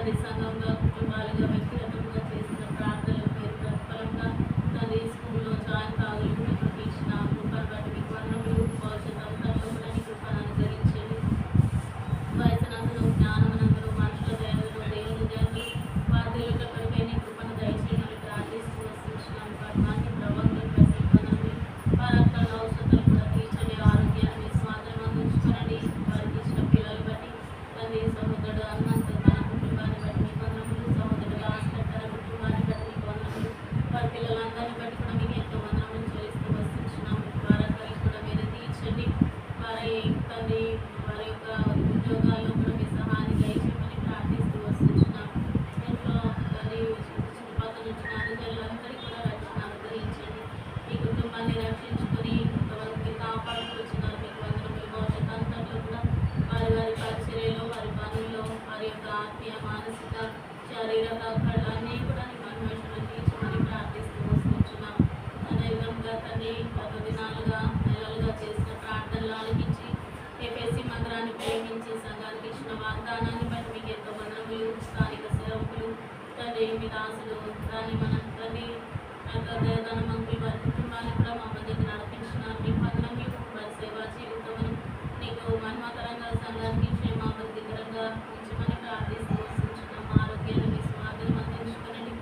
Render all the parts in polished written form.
తండ్రి సంఘంగా కుటుంబాలుగా వ్యక్తిగతంగా చేసిన ప్రార్థనలు పేరు ప్రతిఫలంగా తండ్రి స్కూల్లో జాయిన్ కాగలిగినప్పుడు ఇచ్చిన కృపను బట్టి మీకు వందనములు. భవిష్యత్ అంతట్లో కూడా నీ కృపను అనుగ్రహించండి. వయసునందును జ్ఞానమునందును మనుషుల దయలు దేవుని దయలు వార్తల కొరకై నీ కృపను దయచేయమని ప్రార్థిస్తూ వస్తున్నాం. పద్మాకి ప్రవక్తలు ప్రసిద్ధి వారి అక్కడ ఔషధాలు కూడా తీర్చండి. ఆరోగ్యాన్ని స్వాతంత్రం అందించుకోనండి. వారికి ఇచ్చిన పిల్లలు బట్టి తండ్రి సహోదరుడు హనుమంతు తన కుటుంబాన్ని బట్టి మీకు వందనములు. సహోదరుడు భాస్కర్ తన కుటుంబాన్ని బట్టి మీకు వందనములు. వారి పిల్లలందరినీ బట్టి కూడా మీకు ఎంతో వందనములు చెల్లిస్తూ వస్తున్నాం. వారందరికీ కూడా మీరు తీర్చండి. వారి తండ్రి వారి యొక్క ఉద్యోగాల్లో కూడా మీ సహాయాన్ని దయచేయమని ప్రార్థిస్తూ వస్తున్నాం. ఇంట్లో తండ్రి చుట్టుపక్కల నుంచి అనుజనులందరికీ కూడా రక్షణ అనుగ్రహించండి. ఈ కుటుంబాన్ని రక్షించుకొని ఇంతవరకు మీరు కాపాడుతూ వచ్చినారు. మీకు వందనములు. భవిష్యత్ అంతట్లో కూడా వారి వారి పరిచర్యలో వారి పనుల్లో వారి యొక్క ఆత్మీయ మానసిక శారీరక అన్నీ కూడా నీ అన్వేషణ తీర్చమని ప్రార్థిస్తూ వస్తున్నాం. అదేవిధంగా తండ్రి గత దినాలుగా నెలలుగా చేసిన ప్రార్థనలు ఆలకించి ఎఫెసీ మందిరాన్ని ప్రేమించి సంఘానికి ఇచ్చిన వాగ్దానాన్ని బట్టి మీకు ఎంతో వందనములు. స్థానిక సేవకులు తండ్రి మీ దాసులు దాన్ని మన తండ్రి దయదాన మంత్రి వారి కుటుంబాన్ని కూడా మా మధ్యకి నడిపించినారు. మీకు వందనములు. వారి సేవా జీవితమును నీకు మహిమకరంగా సంఘానికి క్షేమాభివృద్ధికరంగా ఉంచమని ప్రార్థిస్తూ వస్తున్నాం. ఆరోగ్యాన్ని మీ స్వాధీనం అందించుకునండి.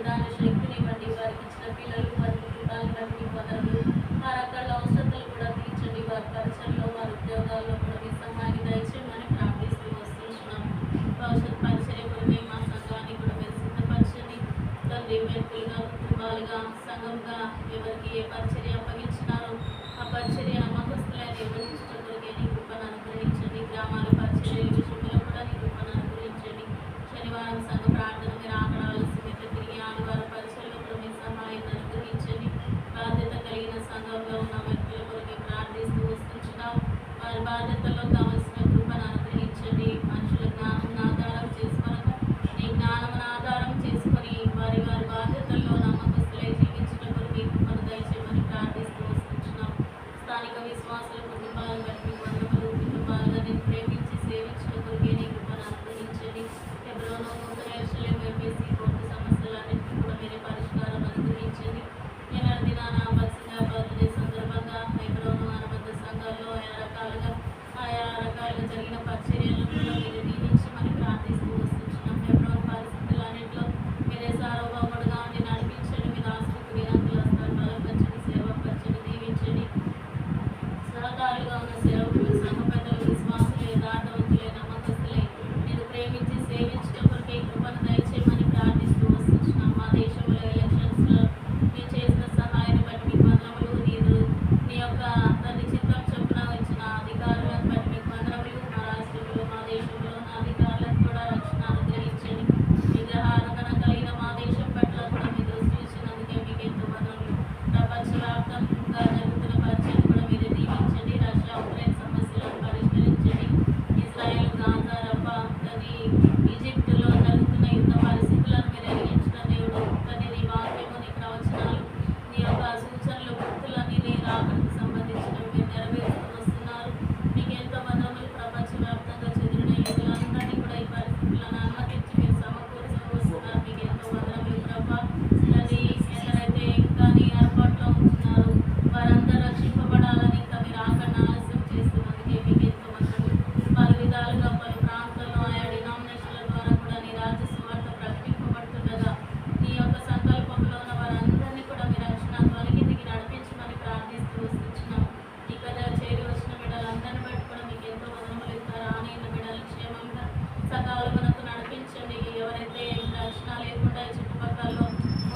దాని శక్తిని బట్టి వారికి ఇచ్చిన పిల్లలు వారి కుటుంబాన్ని బట్టి మీకు వందనములు. వారి అక్కడ ఔషధాలు కూడా తీర్చండి. వారి పరిచయంలో వారి ఉద్యోగాల్లో కూడా మీ సహాయాన్ని దయచేయమని ప్రార్థిస్తూ వస్తున్నాం. భవిష్యత్ పరిచర్య కొరకై మా సంఘాన్ని కూడా మీరు సిద్ధపరచండి. తండ్రి వ్యక్తులుగా కుటుంబాలుగా సంఘంగా ఎవరికి ఏ పరిచర్య అప్పగించినారో ఆ పరిచర్య నమ్మకస్తులై నిర్వహించడం కొరకే నీ కృపను అనుగ్రహించండి. గ్రామాల పరిచర్య విషయంలో కూడా నీ కృపను అనుగ్రహించండి. శనివారం సంఘ ప్రార్థన మీరు ఆకడ ఆలస్యమైతే తిరిగి ఆదివారం పరిచర్యలో కూడా మీ సహాయాన్ని అనుగ్రహించండి. బాధ్యత కలిగిన సంఘంలో ఉన్న వ్యక్తుల కొరకే ప్రార్థిస్తూ వస్తున్నాం. వారి బాధ్యతల్లో కావలసిన కృపను అనుగ్రహించండి. మనుషుల జ్ఞానం ఆధారం చేసుకొనక నీ జ్ఞానమును ఆధారం చేసుకొని వారి వారి బాధ్యతల్లో నమ్మకస్తులై జీవించడం కొరకు కృపను దయచేయమని ప్రార్థిస్తూ వస్తున్నాం. స్థానిక విశ్వాసుల కుటుంబాలను బట్టి మీకు వందనములు. కుటుంబాలుగా నేను ప్రేమించి సేవించడం కొరకే నీ కృపను అనుగ్రహించండి. హెబ్రోను నూతన యెరూషలేము ఎఫెసీ కోర్టు సమస్యలన్నింటినీ కూడా మీరే పరిష్కారం అనుగ్రహించండి. నిన్న దినాన బక్సింగా బర్త్డే సందర్భంగా హెబ్రోను అనుబంధ సంఘాల్లో ఆయా రకాలుగా జరిగిన పరిచర్యలను కూడా మీరు దీవించమని ప్రార్థిస్తూ వస్తున్నాం. హెబ్రోను పరిస్థితులన్నింటిలో మీరే సార్వభౌముడుగా ఉండి నడిపించండి. మీ దాసులకు విరాంతుల హస్తాలు బలపరచండి. సేవపరచండి. దీవించండి. సహకారులుగా ఉన్న సేవకులు సంఘ పెద్దలు విశ్వాసులు యథార్థవంతులై నమ్మకస్తులై నేను ప్రేమించి సేవించడం కొరకే కృపను దయచేయమని ప్రార్థిస్తూ వస్తున్నాం. మా దేశంలో ఎలక్షన్స్లో మీరు చేసిన సహాయాన్ని బట్టి మీకు వందనములు. నీ యొక్క తండ్రి చిత్తం చొప్పున ఇచ్చిన అధికారులను బట్టి మీకు వందనములు. మా రాష్ట్రంలో మా దేశంలో ఉన్న అధికారులకు కూడా రక్షణ అనుగ్రహించండి. విగ్రహారాధన కలిగిన మా దేశం పట్ల కూడా మీ దృష్టి ఇచ్చినందుకే మీకు ఎంతో వందనములు. ప్రపంచవ్యాప్తంగా జరుగుతున్న పరిచయం కూడా మీరే దీవించండి. రష్యా ఉక్రెయిన్ సమస్యలను పరిష్కరించండి. ఇజ్రాయెల్ గాజా రఫా తండ్రి ఈజిప్టులో జరుగుతున్న యుద్ధ పరిస్థితులను మీరు ఎరిగించిన దేవుడు తండ్రి నీ వాక్యము నీ ప్రవచనాలు నీ యొక్క సూచనలు గుర్తులన్నీ నీ రాకడకు సంబంధించినవి మీరు నెరవేరుస్తూ వస్తున్నారు. మీకు ఎంతో వందనములు. ప్రపంచవ్యాప్తంగా చెదిరిన యుద్ధులందరినీ కూడా ఈ పరిస్థితులను అనుమతించి మీరు సమకూరుస్తూ వస్తున్నారు. మీకు ఎంతో వందనములు ప్రభా. తండ్రి ఎవరైతే ఇంకా నీ ఏర్పాట్లో ఉంటున్నారో వారందరూ రక్షింపబడాలని ఇంకా మీరు ఆకరణ ఆలస్యం చేస్తున్నందుకే మీకు ఎంతో వందనములు. పలు విధాలుగా పలు ప్రాంతాల్లో ఆయా డినామినేషన్ల ద్వారా కూడా నీ రాజ్య సువార్త ప్రకటింపబడుతుండగా నీ యొక్క సంకల్పంలో ఉన్న వారందరినీ కూడా మీ రక్షణ త్వరకిందికి నడిపించమని ప్రార్థిస్తూ వస్తున్నాం. ఇక్కడ చేరి వచ్చిన బిడ్డలందరినీ బట్టి కూడా మీకు ఎంతో వందనములు. ఇంకా రానిన్న బిడ్డలు క్షేమంగా సకాలమునకు నడిపించండి. ఎవరైతే రక్షణ లేకుండా ఈ చుట్టుపక్కల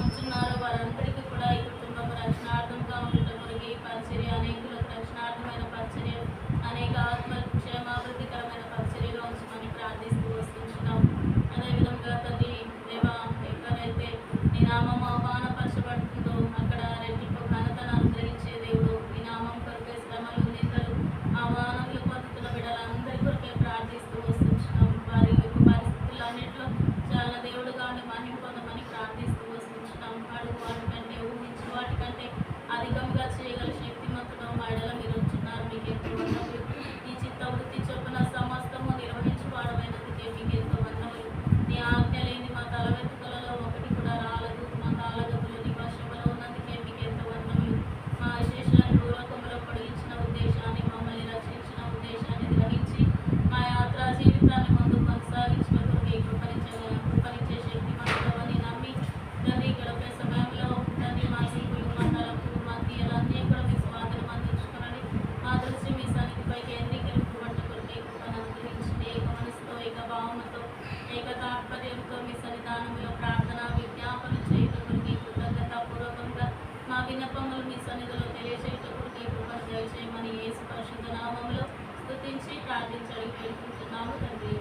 ఉంటున్నారో వారందరికీ కూడా ఈ కుటుంబం రక్షణార్థంగా ఉండటం కొరకు ఈ పరిచర్య అనేకులకు రక్షణార్థమైన పరిచర్య అనేక ఆత్మ క్షేమాభివృద్ధికరమైన పరిచర్యగా ఉంచమని ప్రార్థిస్తూ వస్తున్నాం. అదేవిధంగా తండ్రి దేవా ఎక్కడైతే నీ నామం ఆహ్వానపరచబడుతుందో అక్కడ రెట్టింపు ఘనతను అనుగ్రహించే దేవుడు మీ నామం కొరకే శ్రమలు నిందలు ఆహ్వానములు పొందుతున్న బిడ్డలందరి కొరకే ప్రార్థిస్తూ వస్తున్నాం. వారి యొక్క పరిస్థితులన్నింటిలో చాలా దేవుడుగా ఉండి మహిమ పొందమని ప్రార్థిస్తూ వస్తున్నాం. అడుగు వాటికంటే ఊహించు వాటికంటే అధికంగా చేయగల శక్తిమంతుడు మా ఎడల మీరు ఉంటున్నారు. మీకు ఎంతో వందనములు. ఈ చిత్త వృత్తి చొప్పున సమస్తము నిర్వహించువాడమైనందుకే మీకు ఎంతో వందనములు. నీ కుటుంబాన్ని ముందు కొనసాగించిన కొరకే కృపనిచ్చే శక్తి మనని నమ్మి తండ్రి గడిపే సమయంలో తండ్రి మా జీవులు మా తలపులు మా క్రియలన్నీ కూడా మీ స్వాధీనం అందించుకుని మా దృష్టి మీ సన్నిధిపై కేంద్రీకరింపబడ్డ కొరకే కృపను అనుగ్రహించండి. ఏక మనసుతో ఏక భావనతో ఏక తాత్పర్యంతో మీ సన్నిధానంలో ప్రార్థన విజ్ఞాపన చేయడం కొరకే కృతజ్ఞతాపూర్వకంగా మా విన్నపములు మీ సన్నిధిలో తెలియజేయడం కొరకే కృపను దయచేయమని యేసు పరిశుద్ధ నామములో స్తుతించి ప్రార్థించడం వేడుకుంటున్నాము తండ్రి.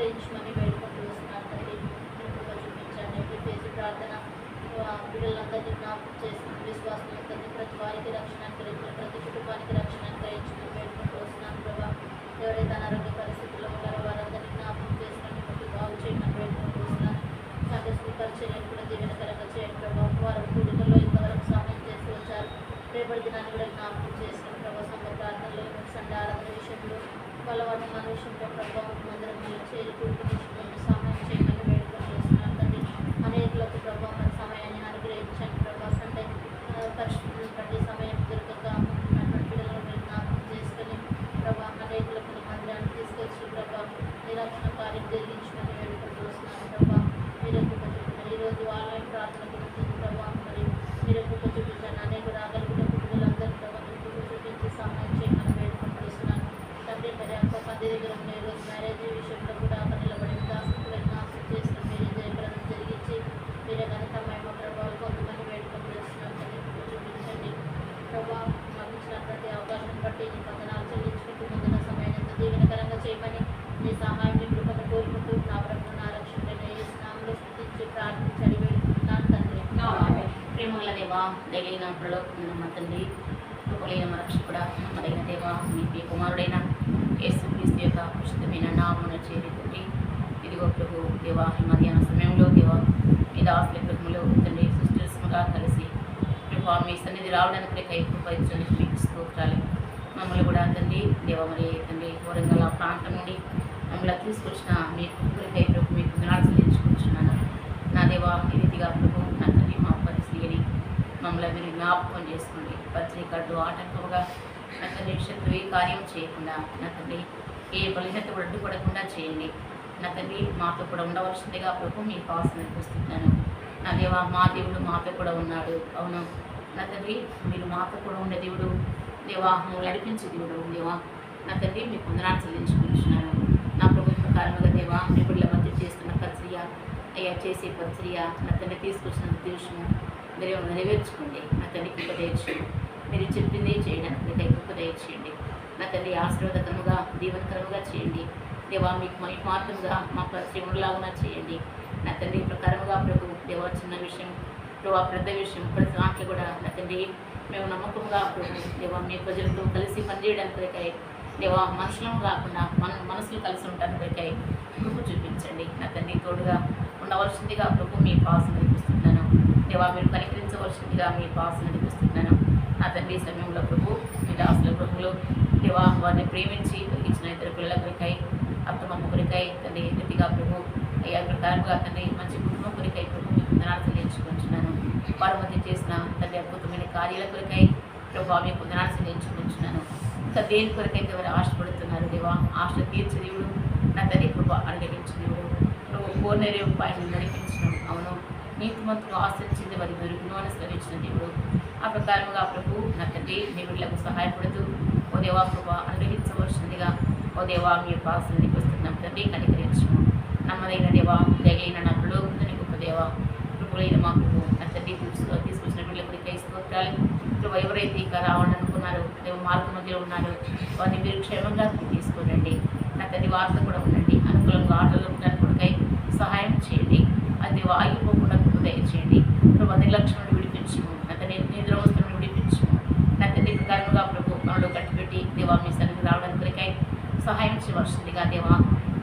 అనుగ్రహించమని వేడుకుంటూ వస్తున్నాను తండ్రి. మీరు కృప చూపించండి. చేసి ప్రార్థన బిడ్డలందరినీ జ్ఞాపకం చేసుకుని విశ్వాసం తండ్రి ప్రతి వారికి రక్షణ అనుగ్రహించండి, ప్రతి కుటుంబానికి రక్షణ అనుగ్రహించమని వేడుకుంటూ వస్తున్నాను ప్రభా. ఎవరైతే అనారోగ్య పరిస్థితుల్లో ఉన్నారో వారందరినీ జ్ఞాపకం చేసుకుని ప్రతి బాగు చేయమని వేడుకుంటూ వస్తున్నాను. సంఘ పరిచర్యను కూడా దీవెనకరంగా చేయండి ప్రభావ. వారు కూడికల్లో ఇంతవరకు సహాయం చేసి వచ్చారు. రేపటి దినాన్ని కూడా జ్ఞాపకం చేసుకుని ప్రభావ. సంఘ ప్రార్థనలో సండే ఆరాధన విషయంలో వాళ్ళ మన విషయంలో ప్రభావం అందరం మళ్ళీ చేరి కూడుకుని సహాయం చేయమని వేడుకొని చేస్తున్నాను తండ్రి. అనేకులకు ప్రభావం మన సమయాన్ని అనుగ్రహించండి ప్రభావ. సండే పరిస్థితులను బట్టి సమయం దొరకక ఉన్నటువంటి పిల్లలను మీరు జ్ఞాపకం చేసుకొని ప్రభావ అనేకులకు మందిరాన్ని తీసుకొచ్చి ప్రభావ నిరక్షణ కార్యం జరిగించమని వేడుకుంటూ వస్తున్నాను ప్రభావ. మీరే కృప చూపించండి. ఈరోజు ఆన్లైన్ ప్రార్థనకు ఉంటుంది ప్రభావ. మరి మీరే కృప చూపించండి. అనేక రాగలిగిన కుటుంబాలందరూ ప్రభావ మీరు కృప చూపించి సహాయం చేయమని వేడుకుంటూ వస్తున్నాను తండ్రి. మరి అక్క పది దగ్గర ఉన్న ఈరోజు మ్యారేజ్ విషయంలో కూడా అక్కడ నిలబడి దాసుకుని జ్ఞాపకం చేసిన మీరే జయప్రదం జరిగించి మీరే ఘనత మహిమ ప్రభావం కొంతమంది వేడుకుంటూ వస్తున్నాను తండ్రి. కృప చూపించండి ప్రభావ. మాకు ఇచ్చినటువంటి అవకాశం బట్టి నీ వందనాలు చెల్లించుకుంటూ ముందున్న సమయాన్ని దీవెనకరంగా చేయమని నీ సహాయం నీ కృపను కోరుకుంటూ నా ప్రభుత్వ నా రక్షణ స్నామంలో స్థితించి ప్రార్థించడి వేడుకుంటున్నాను తండ్రి. ప్రేమల దేవా, దయైన ప్రలోభన తండ్రి, కృపలైన మన రక్షకుడా, నమ్మదైన దేవా, మీ కుమారుడైన యేసుక్రీస్తు యొక్క పరిశుద్ధమైన నామమున చేరి తండ్రి. ఇదిగో ప్రభు దేవా, ఈ మధ్యాహ్న సమయంలో దేవా మీ దాసుల ప్రభులో తండ్రి సిస్టర్స్గా కలిసి ప్రభు మీ సన్నిధి రావడానికి కృప ఇచ్చండి. మీకు స్తోత్రాలు. మమ్మల్ని కూడా తండ్రి దేవ మరి తండ్రి వరంగల్ ప్రాంతం నుండి మమ్మల్ని తీసుకొచ్చిన మీ కుటుంబకై ప్రభు మీకు వందనాలు చెల్లించుకుంటున్నాను నా దేవా. ఈ రీతిగా ప్రభు నా తండ్రి మా పరిస్థితిని మమ్మల్ని మీరు జ్ఞాపకం చేసుకోండి. పత్రికడ్డు ఆటంకముగా నా తండ్రి శత్రువు ఏ కార్యం చేయకుండా నా తండ్రి ఏ బలహీనత అడ్డుపడకుండా చేయండి. నా తండ్రి మాతో కూడా ఉండవలసిందిగా ప్రభు మీ పాస్ నడిపిస్తున్నాను నా దేవా. మా దేవుడు మాతో కూడా ఉన్నాడు. అవును నా తండ్రి, మీరు మాతో కూడా ఉండే దేవుడు దేవా, మమ్మల్ని నడిపించే దేవుడు దేవా. నా తండ్రి మీకు వందనాలు చెల్లించుకుంటున్నాను. నా ప్రభు ప్రకారముగా దేవా మీ బిడ్డల మధ్య చేస్తున్న పరిచర్య అయ్యా చేసే పరిచర్య నా తండ్రి తీసుకొచ్చిన ఉద్దేశము మీరు నెరవేర్చుకోండి. నా తండ్రి కృప దయచేయండి. మీరు చెప్పింది చేయడానికి కృప దయచేయండి. నా తండ్రి ఆశీర్వాదకరముగా దీవెనకరముగా చేయండి దేవా. మీకు మహిమార్థంగా మా పరిచయంలాగా చేయండి. నా తండ్రి ప్రకారముగా ప్రభు దేవా చిన్న విషయం ప్రభావ పెద్ద విషయం ప్రతి దాంట్లో కూడా నా తండ్రి మేము నమ్మకంగా ప్రభు దేవా మీ ప్రజలతో కలిసి పనిచేయడానికి దేవా మనుషులను కాకుండా మనసులు కలిసి ఉండడానికి కృప చూపించండి. నా తండ్రి తోడుగా ఉండవలసిందిగా ప్రభు మీ పాస్ నడిపిస్తున్నాను దేవా. మీరు కనికరించవలసిందిగా మీ పాస్ నడిపిస్తున్నాను నా తండ్రి. సమయంలో ప్రభు మీ దాసుల ప్రభులు దేవా వారిని ప్రేమించి ఇచ్చిన ఇద్దరు పిల్లల కొరికై అత్తమ్మ కొరికై తండ్రి రీతిగా ప్రభు అయ్యా ప్రకారంగా తండ్రి మంచి కుటుంబం కొరికై ప్రభు మీకు వందనాలు చెల్లించుకుంటున్నాను. వారి మధ్య చేసిన తండ్రి అద్భుతమైన కార్యాల కొరికై ప్రభు మీకు వందనాలు చెల్లించుకుంటున్నాను. ఇంకా దేని కొరకైతే వారు ఆశపడుతున్నారు దేవా, ఆశ తీర్చే దేవుడు నా తండ్రి ప్రభు అనుగ్రహించిన దేవుడు నువ్వు కోనేరే ఉపాయం నడిపించిన అవును నీతిమంతులు ఆశ్రయించింది వారి మెరుగును అనుసరించిన దేవుడు. ఆ ప్రకారముగా ప్రభు నా తండ్రి మీ వీళ్ళకు సహాయపడుతూ ఓ దేవా ప్రభు అనుగ్రహించవలసిందిగా ఓ దేవా మీ పాసనకి వస్తున్నాం తండ్రి. కనికరించము నమ్మదైన దేవా, దయైన నా ప్రలోభని గొప్ప దేవా, కృపలైన మా ప్రభు నా తండ్రి తీసుకొచ్చిన వీళ్ళకి స్తోత్రాలు. ప్రభు ఎవరైతే ఇంకా రావాలనుకున్నారో దేవ మార్గ మధ్యలో ఉన్నారో వారిని మీరు క్షేమంగా తీసుకోనండి. నా తండ్రి వార్త కూడా ఉండండి. అనుకూలంగా ఆటలు ఉండడానికి కొరకై సహాయం చేయండి. అది ఆగిపోకుండా దయచేయండి ప్రభు. నిర్లక్ష్యం విడిపించము నా తండ్రి, నిద్రవస్తులను విడిపించము నా తండ్రి. ప్రకారంగా ప్రభు పనులు కట్టిపెట్టి దేవా మీ సన్నిధి రావడానికి కొరకై సహాయం చేయవలసిందిగా దేవా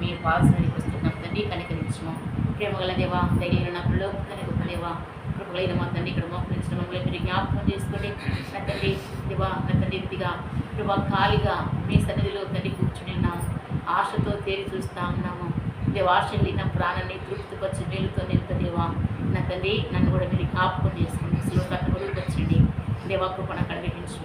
మీ పాల్సనకి వస్తున్నాం తండ్రి. కనికరించము ప్రేమగల దేవా, ధైర్యం నా ప్రలోభని గొప్ప దేవా, కృపలైన మా తండ్రి ఇక్కడ మోకరించిన మమ్మల్ని మీరు జ్ఞాపకం చేసుకోండి నా తండ్రి దేవా. నా తండ్రి రీతిగా ప్రభా ఖాళీగా మీ సన్నిధిలో తండ్రి కూర్చుని ఉన్నాము, ఆశతో తేరి చూస్తూ ఉన్నాము దేవా. ఆశ వెళ్ళిన ప్రాణాన్ని తృప్తిపరిచి మేలుతో నింత దేవా. నా తండ్రి నన్ను కూడా మీరు జ్ఞాపకం చేసుకోండి. శ్లోకాన్ని వదులుకు వచ్చండి దేవా. కృపణ కనిపించు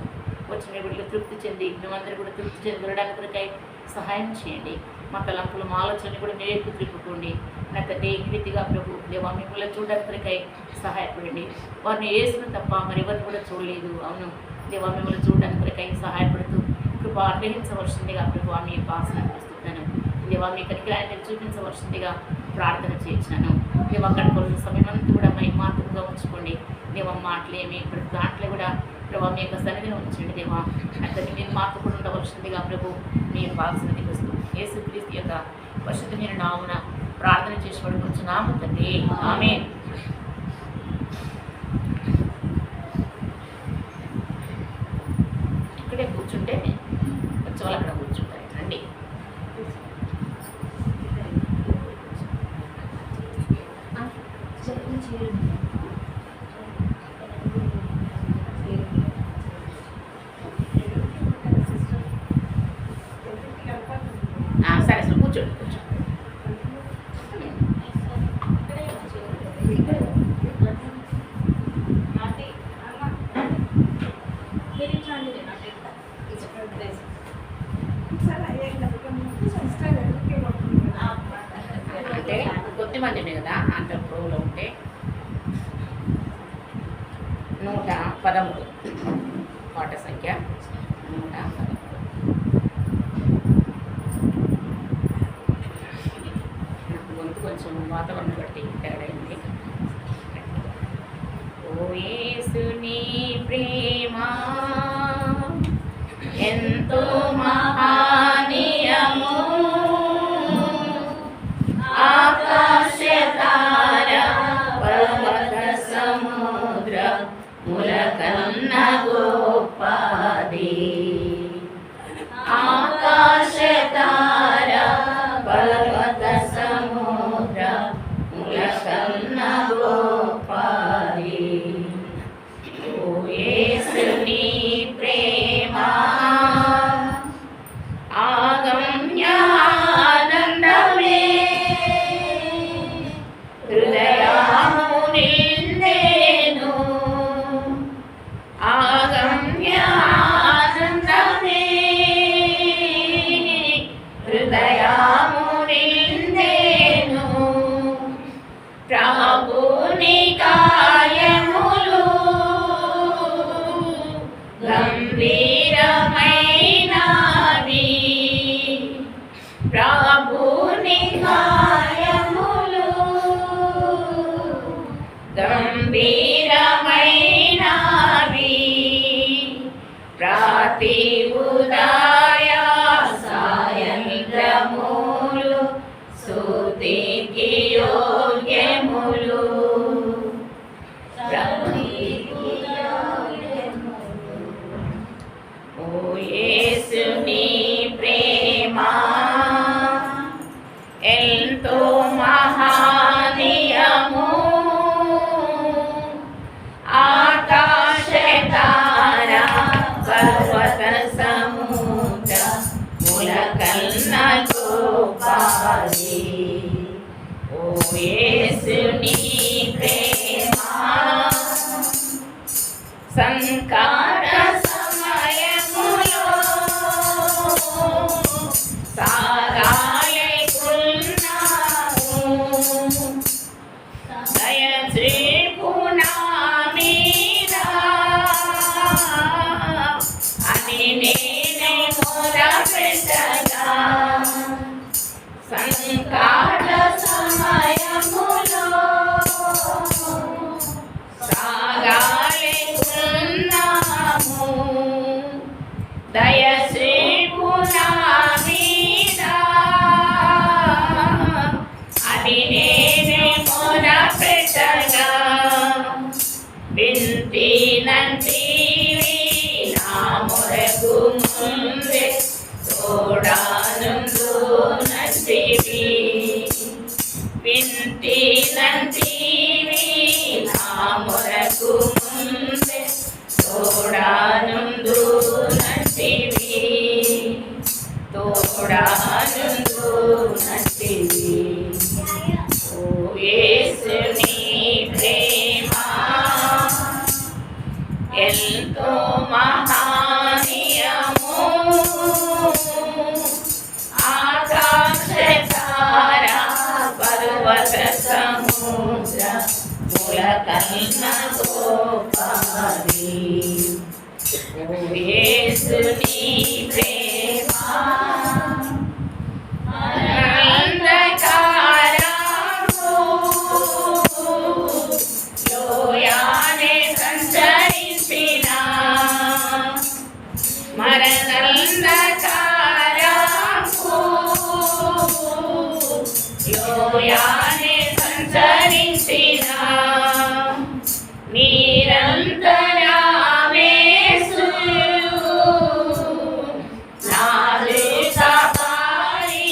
వచ్చిన వీళ్ళు తృప్తి చెంది మేమందరూ కూడా తృప్తి చెంది వెళ్ళడానికి కొరకై సహాయం చేయండి. మా తలంపులు మా ఆలోచనలు కూడా మీరే తిప్పుకోండి నా తండ్రి. ఈ రీతిగా ప్రభు దేవా మిమ్మల్ని చూడడానికి కొరకై సహాయపడండి. వారిని వేసిన తప్ప మరెవరిని కూడా చూడలేదు. అవును దేవా మిమ్మల్ని చూడడానికి కొరకై సహాయపడుతూ కృప అనుగ్రహించవలసిందిగా ప్రభు మీ పాసన ప్రస్తుతాను దేవా. మీ కనికరాన్ని చూపించవలసిందిగా ప్రార్థన చేయించాను దేవా. అక్కడ కొన్ని సమయం అంతా కూడా మహిమాత్మకంగా ఉంచుకోండి దేవా. మాటలేమి ప్రతి దాంట్లో కూడా ప్రభు మీ యొక్క సన్నిధిని ఉంచండి దేవా. అతన్ని మీరు మాతో కూడా ఉండవలసిందిగా ప్రభు మీ పాసనకి వస్తూ యేసుక్రీస్తు యొక్క పరిశుద్ధమైన నామున ప్రార్థన చేసి పడుకుంటున్నాము తండ్రి. ఆమేన్. ఇక్కడే కూర్చుంటే వచ్చే వాళ్ళు అక్కడ కూర్చుంటారు. రండి. సరే అసలు కూర్చోండి కూర్చోండి. అంటే కొద్దిమంది కదా అంటే ప్రోలో ఉంటే 113 పాట సంఖ్య 113. నాకు గొంతు కొంచెం వాతావరణం బట్టి తేడైంది. ఓ యేసుని ప్రేమ ఎంతో మహనీయము, ఆకాశ తార పర్వత సముద్ర ములకన్న గోపది. ఆకాశ తార పర్వత సముద్ర ములకన్న గోపది. ఓ యేసుని ప్రేమ ఆగమ్య ఆనందమే, హృదయము నిండెను. ఆగమ్య ఆనందమే, హృదయము నిండెను. ప్రభుని కార్యములు గంభీరమైనవి, ప్రభుని కార్యములు గంభీరమైనవి. ప్రతి ఉదయ సాయంత్రములు స్తుతికి యోగ్యములు. ఓ యేసుని ప్రేమ ఎంతో మహనీయము, ఆకాశ తార పర్వత సముద్ర ములకన్న గోపది. ఓ యేసుని ప్రేమ సంకట సమయములో సాగాలేకున్నాము. దయచేపు నా మీద అని నేనే మొరపెట్టగా, సంకట సమయములో సాగాలేకున్నాము. దయచేపు నా మీద అని నేనే మొరపెట్టగా, వింటినంటివి నా మొరకు ముందే తోడానుందునంటివి. వింటినంటివి నా మొరకు ముందే తోడానుందునంటివి. తోడానుందునంటివి. ఓ యేసుని ప్రేమ ఎంతో మహనీయము, ఆకాశ తార పర్వత సముద్ర ములకన్న గోపది. ఓ యేసుని ప్రేమ అంధకారము లోయానే సంచరించిన, మరణంధకారము యోయానే సంచరించిన నిరంతరమేసు నాదు కాపాడి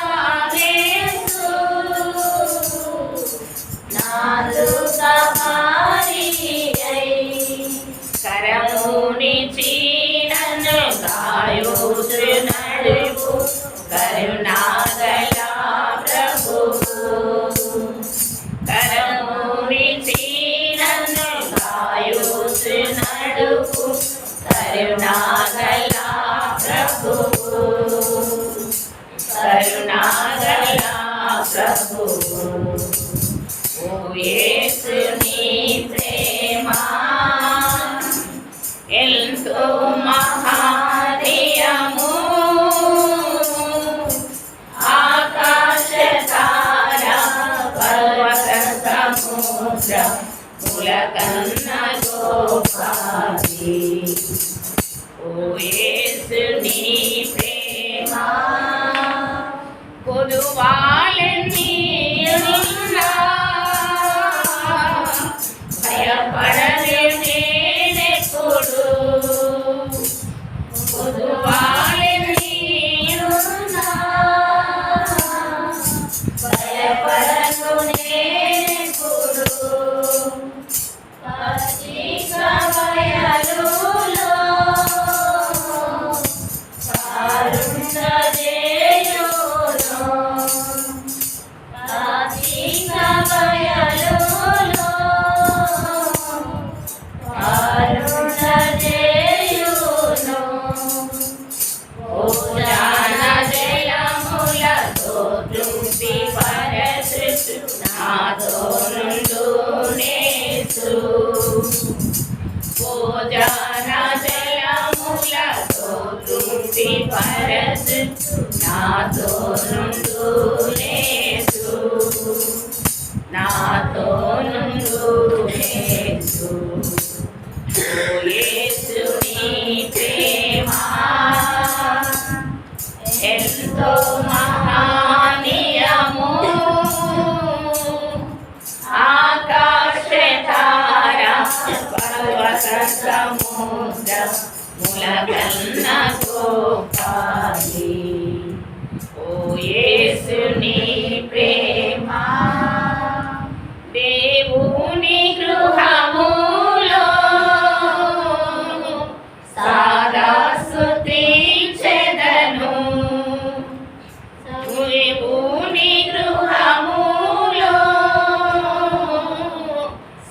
నిరంతరమేసు నాదు కాపాడి కరముని చీనను గాయోచు నడుపు కరుణాగల ప్రభు కరముని చీనను గాయోచు నడుపు కరుణాగల ప్రభు కరుణాగల ప్రభు ఓ యేసుని ప్రేమ ఎంతో మహానీయము ఆకాశ తార పర్వత సముద్ర ములకన్న గోపాలి ఓ యేసుని ప్రేమ కొదువాలని ఉన్నా భయపడని నేనెప్పుడు కొదువాలని ఉన్నా భయపడను నేనెప్పుడు పచ్చిక బయలులో కారుణ్యదేయును పచ్చిక బయలులో కారుణ్యదేయును భోజన జలములతో తృప్తి పరచు నాతో నుండు నేసు భోజన జలములతో తృప్తి పరచు నాతో నుండు నేసు నాతో నుండు నేసు ఓ యేసుని ప్రేమ ఎంతో మహానీయము ఆకాశ తార పర్వత సముద్ర ములకన్న గోపాలి ఓ యేసుని ప్రేమ దేవుని గృహములో సాదా స్తుతించెదను దేవుని గృహములో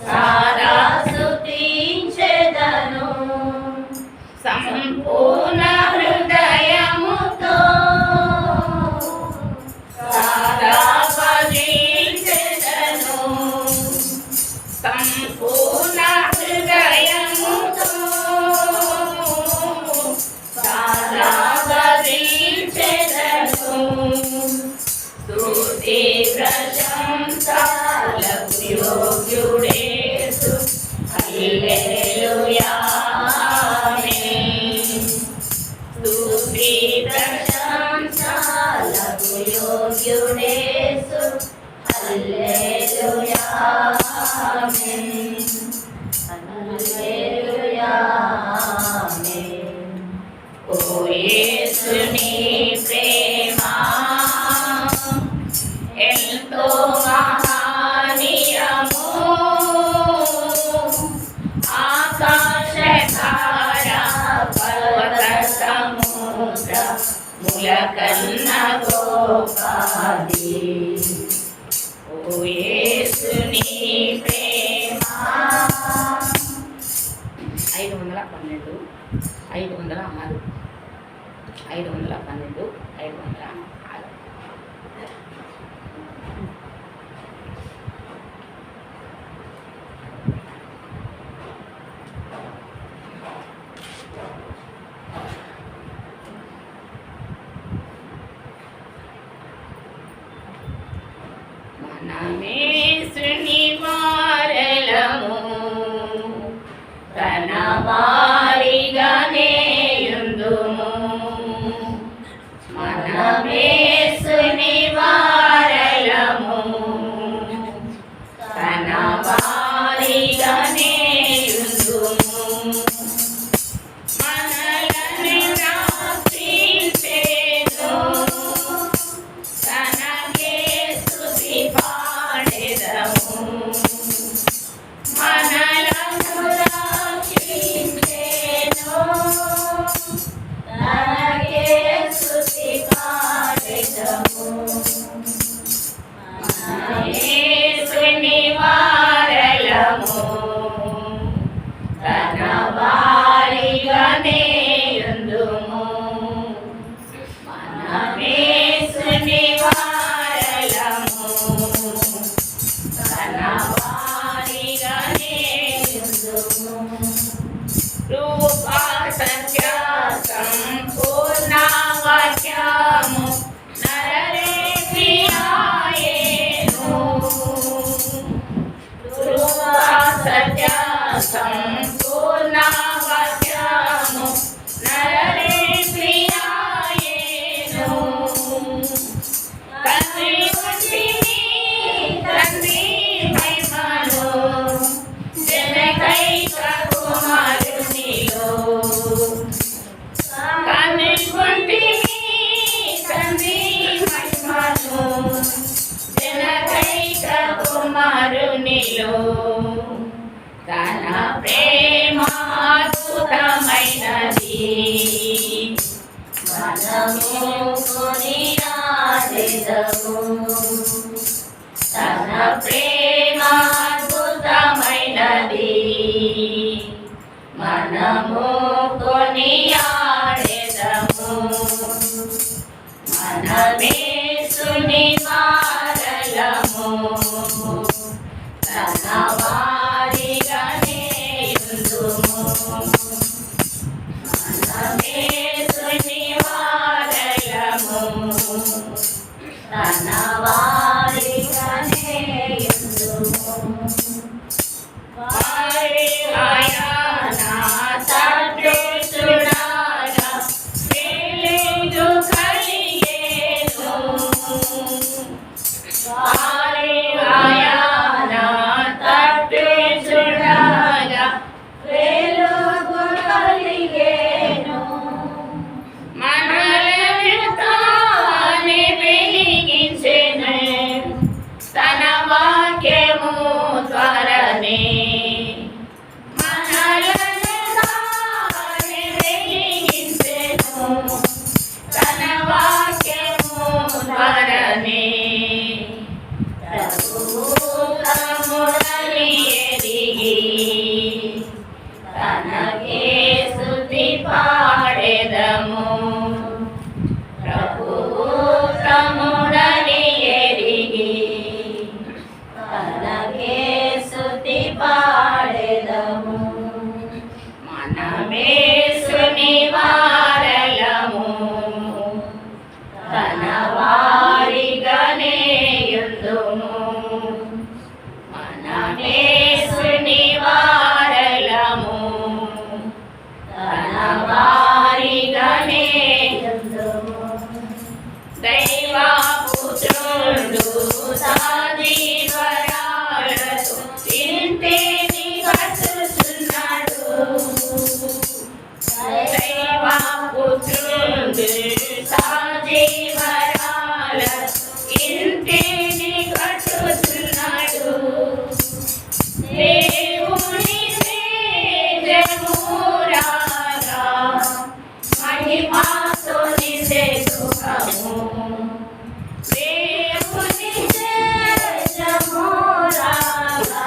సాదా స్తుతించెదను సంపూర్ణ హృదయముతో సాదా భజించెదను సంపూర్ణ హృదయముతో సాదా భజించెదను స్తుతి ప్రశంసలకు యోగ్యుడేసు హల్లెలూయా ఆమేన్ స్తుతి ప్రశంసలకు యోగ్యుడేసు హల్లెలూయా ఆమేన్ హల్లెలూయా ఆమేన్ ఓ యేసుని ప్రేమ ఎంతో మహానీయము ఆకాశ తార పర్వత సముద్ర ములకన్న గోపాలి ఓ యేసుని ప్రేమ 512 506 512 506 మనమేసుని వారలము తన వారిగానే యుందుము మనమేసుని వారలము తన వారిగానే యుందుము. మనలను రక్షించెను, తనకే స్తుతి పాడెదము. మనలను రక్షించెను, తనకే స్తుతి పాడెదము. మనమేసుని వారలము తన వారిగానే యుందుము. మనమేసుని వారలము తన వారిగానే యుందుము. రూపా సత్య సంపూర్ణ వాక్యము నరరేపియాయేను. రూపా సత్య సంపూర్ణ వాక్యము నరరేపియాయేను. తండ్రి వంటిని తండ్రి మహిమను జనకైక కుమారునిలో. తండ్రి వంటిని తండ్రి మహిమను జనకైక కుమారునిలో. తన ప్రేమ అద్భుతమైనది, మనము కొనియాడెదము. తన ప్రేమ అద్భుతమైనది, మనము కొనియాడెదము. మనమేసుని వారలము తన వారిగానే యుందుము. మనమేసుని వారలము తన వారిగానే యుందుము. వారి ఆయన తట్టు చూడగా వెలుగు కలిగేను. వారి ఆయన తట్టు చూడగా వెలుగు కలిగేను. మనలను తానే వెలిగించెను, తన వాక్యము ద్వారానే. మనలను తానే వెలిగించెను, తన వాక్యము ద్వారానే. ప్రభువు తమ్ముడని ఎరిగి తనకే స్తుతి పాడెదము. ప్రభువు తమ్ముడని ఎరిగి తనకే స్తుతి పాడెదము. మనమేసుని వారలము తన వారిగానే యుందుము. మనమేసుని వారలము తన వారిగానే యుందుము. దైవపుత్రుడు సజీవరాలతో ఇంటిని కట్టుచున్నాడు. దైవపుత్రుడు సజీవరాలతో ఇంటిని కట్టుచున్నాడు. దేవుని తేజమురాగా మహిమతో నిండే సుఖము. దేవుని తేజమురాగా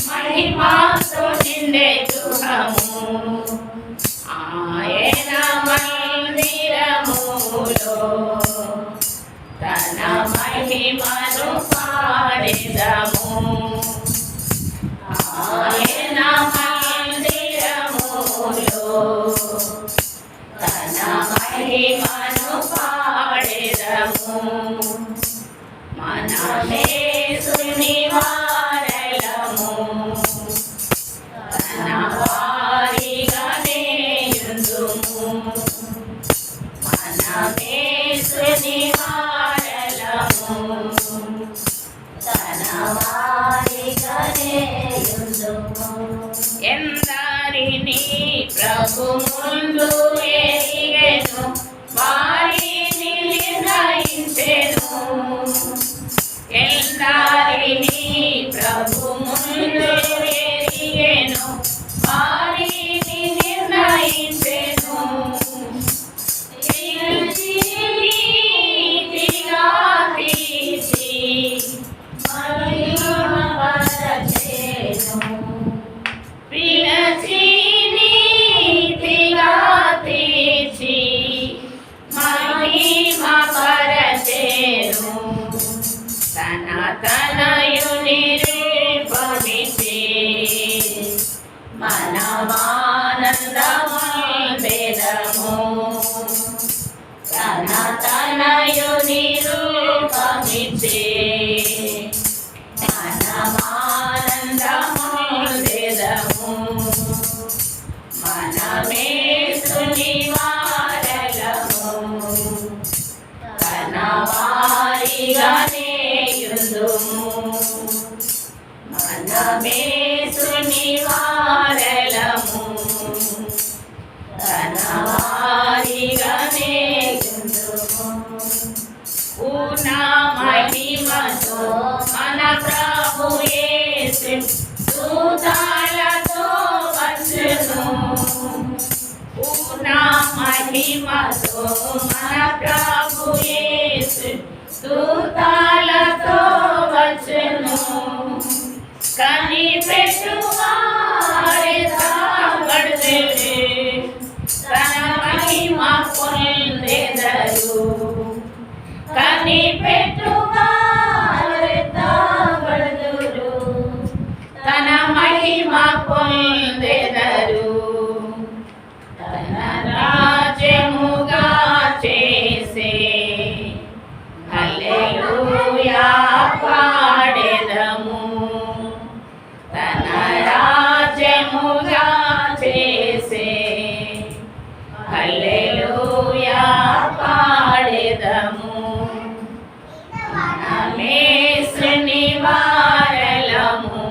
మహిమతో నిండే సుఖము. ఆయన మందిరములో తన మహిమను పాడెదము. ఆయన మందిరములో తన మహిమను పాడెదము. మనమేసుని వారలము తన వారిగానే యుందుము. మన మనమేసుని వారలము తన వారిగానే యుందుము. ఎందరిని ప్రభు ముందు ఎరిగెను వారిని నిర్ణయించెను. ఎందరిని ప్రభు ముందు ఎరిగెను వారిని నిర్ణయించెను. నీతిగా తీర్చి మహిమపరచెను. పిలచి నీతిగా తీర్చి మహిమపరచెను. తన తనయుని రూపమిచ్చి మనమానందమాంబెదము. తన తనయుని రూపమిచ్చి మనమానందమాంబెదము. మనమేసుని వారలము తన వారిగానే యుందుము. మనమేసుని వారలము తన వారిగానే యుందుము. పూర్ణ మహిమతో మన ప్రభు యేసు దూతలతో వచ్చును. పూర్ణ మహిమతో మన ప్రభు యేసు దూతలతో వచ్చును. కనిపెట్టువారే తాబడుదురు తన మహిమ పొందెదరు. కనిపెట్టువారే తాబడుదురు తన మహిమ పొందెదరు. తన రాజ్యముగా చేసే హల్లెలూయా పాడెదము. తన రాజ్యముగా చేసే హల్లెలూయా పాడెదము. మనమేసుని వారలము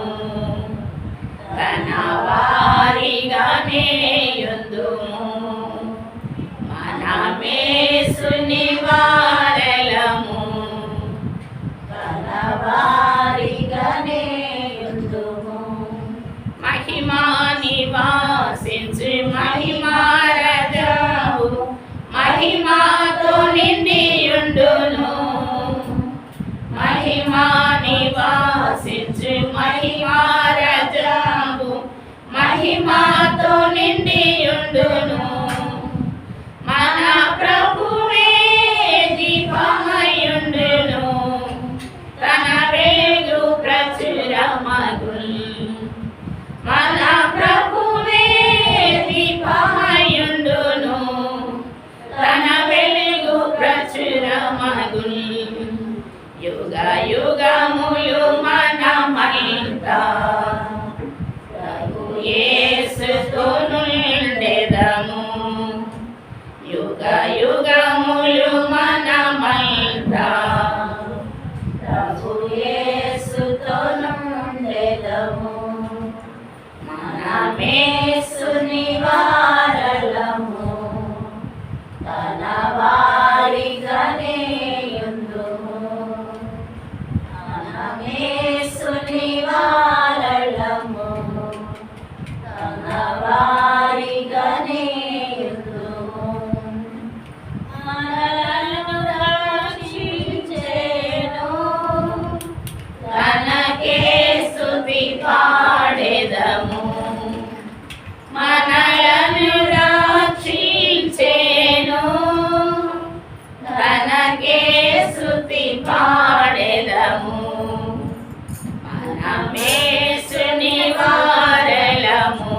తన వారిగానే యుందుము. మనమేసుని వారలము తన వారిగానే యుందుము. మహిమా నివాసించు మహిమారజావు మహిమాతో నిండియుండును. మహిమా నివాసించు మహిమారజావు మహిమాతో నిండియుండును. మన ప్రభువే దీపమయుండును. తన వెలుగు ప్రచురమగును. మన ప్రభువే దీపమయుండును. తన వెలుగు ప్రచురమగును. యుగ యుగములు మనమంతా ప్రభు యేసుతో నుండెదము. యుగ యుగములు మనమంతా ప్రభు యేసుతో నుండెదము. మనమేసుని వారలము తన వారిగానే యుందుము. మనమేసుని వారలము తన వారిగానే యుందుము. మనలను రక్షించెను. తనకే స్తుతి పాడెదము. మనలను రక్షించెను. తనకే స్తుతి పాడెదము. మనమేసుని వారలము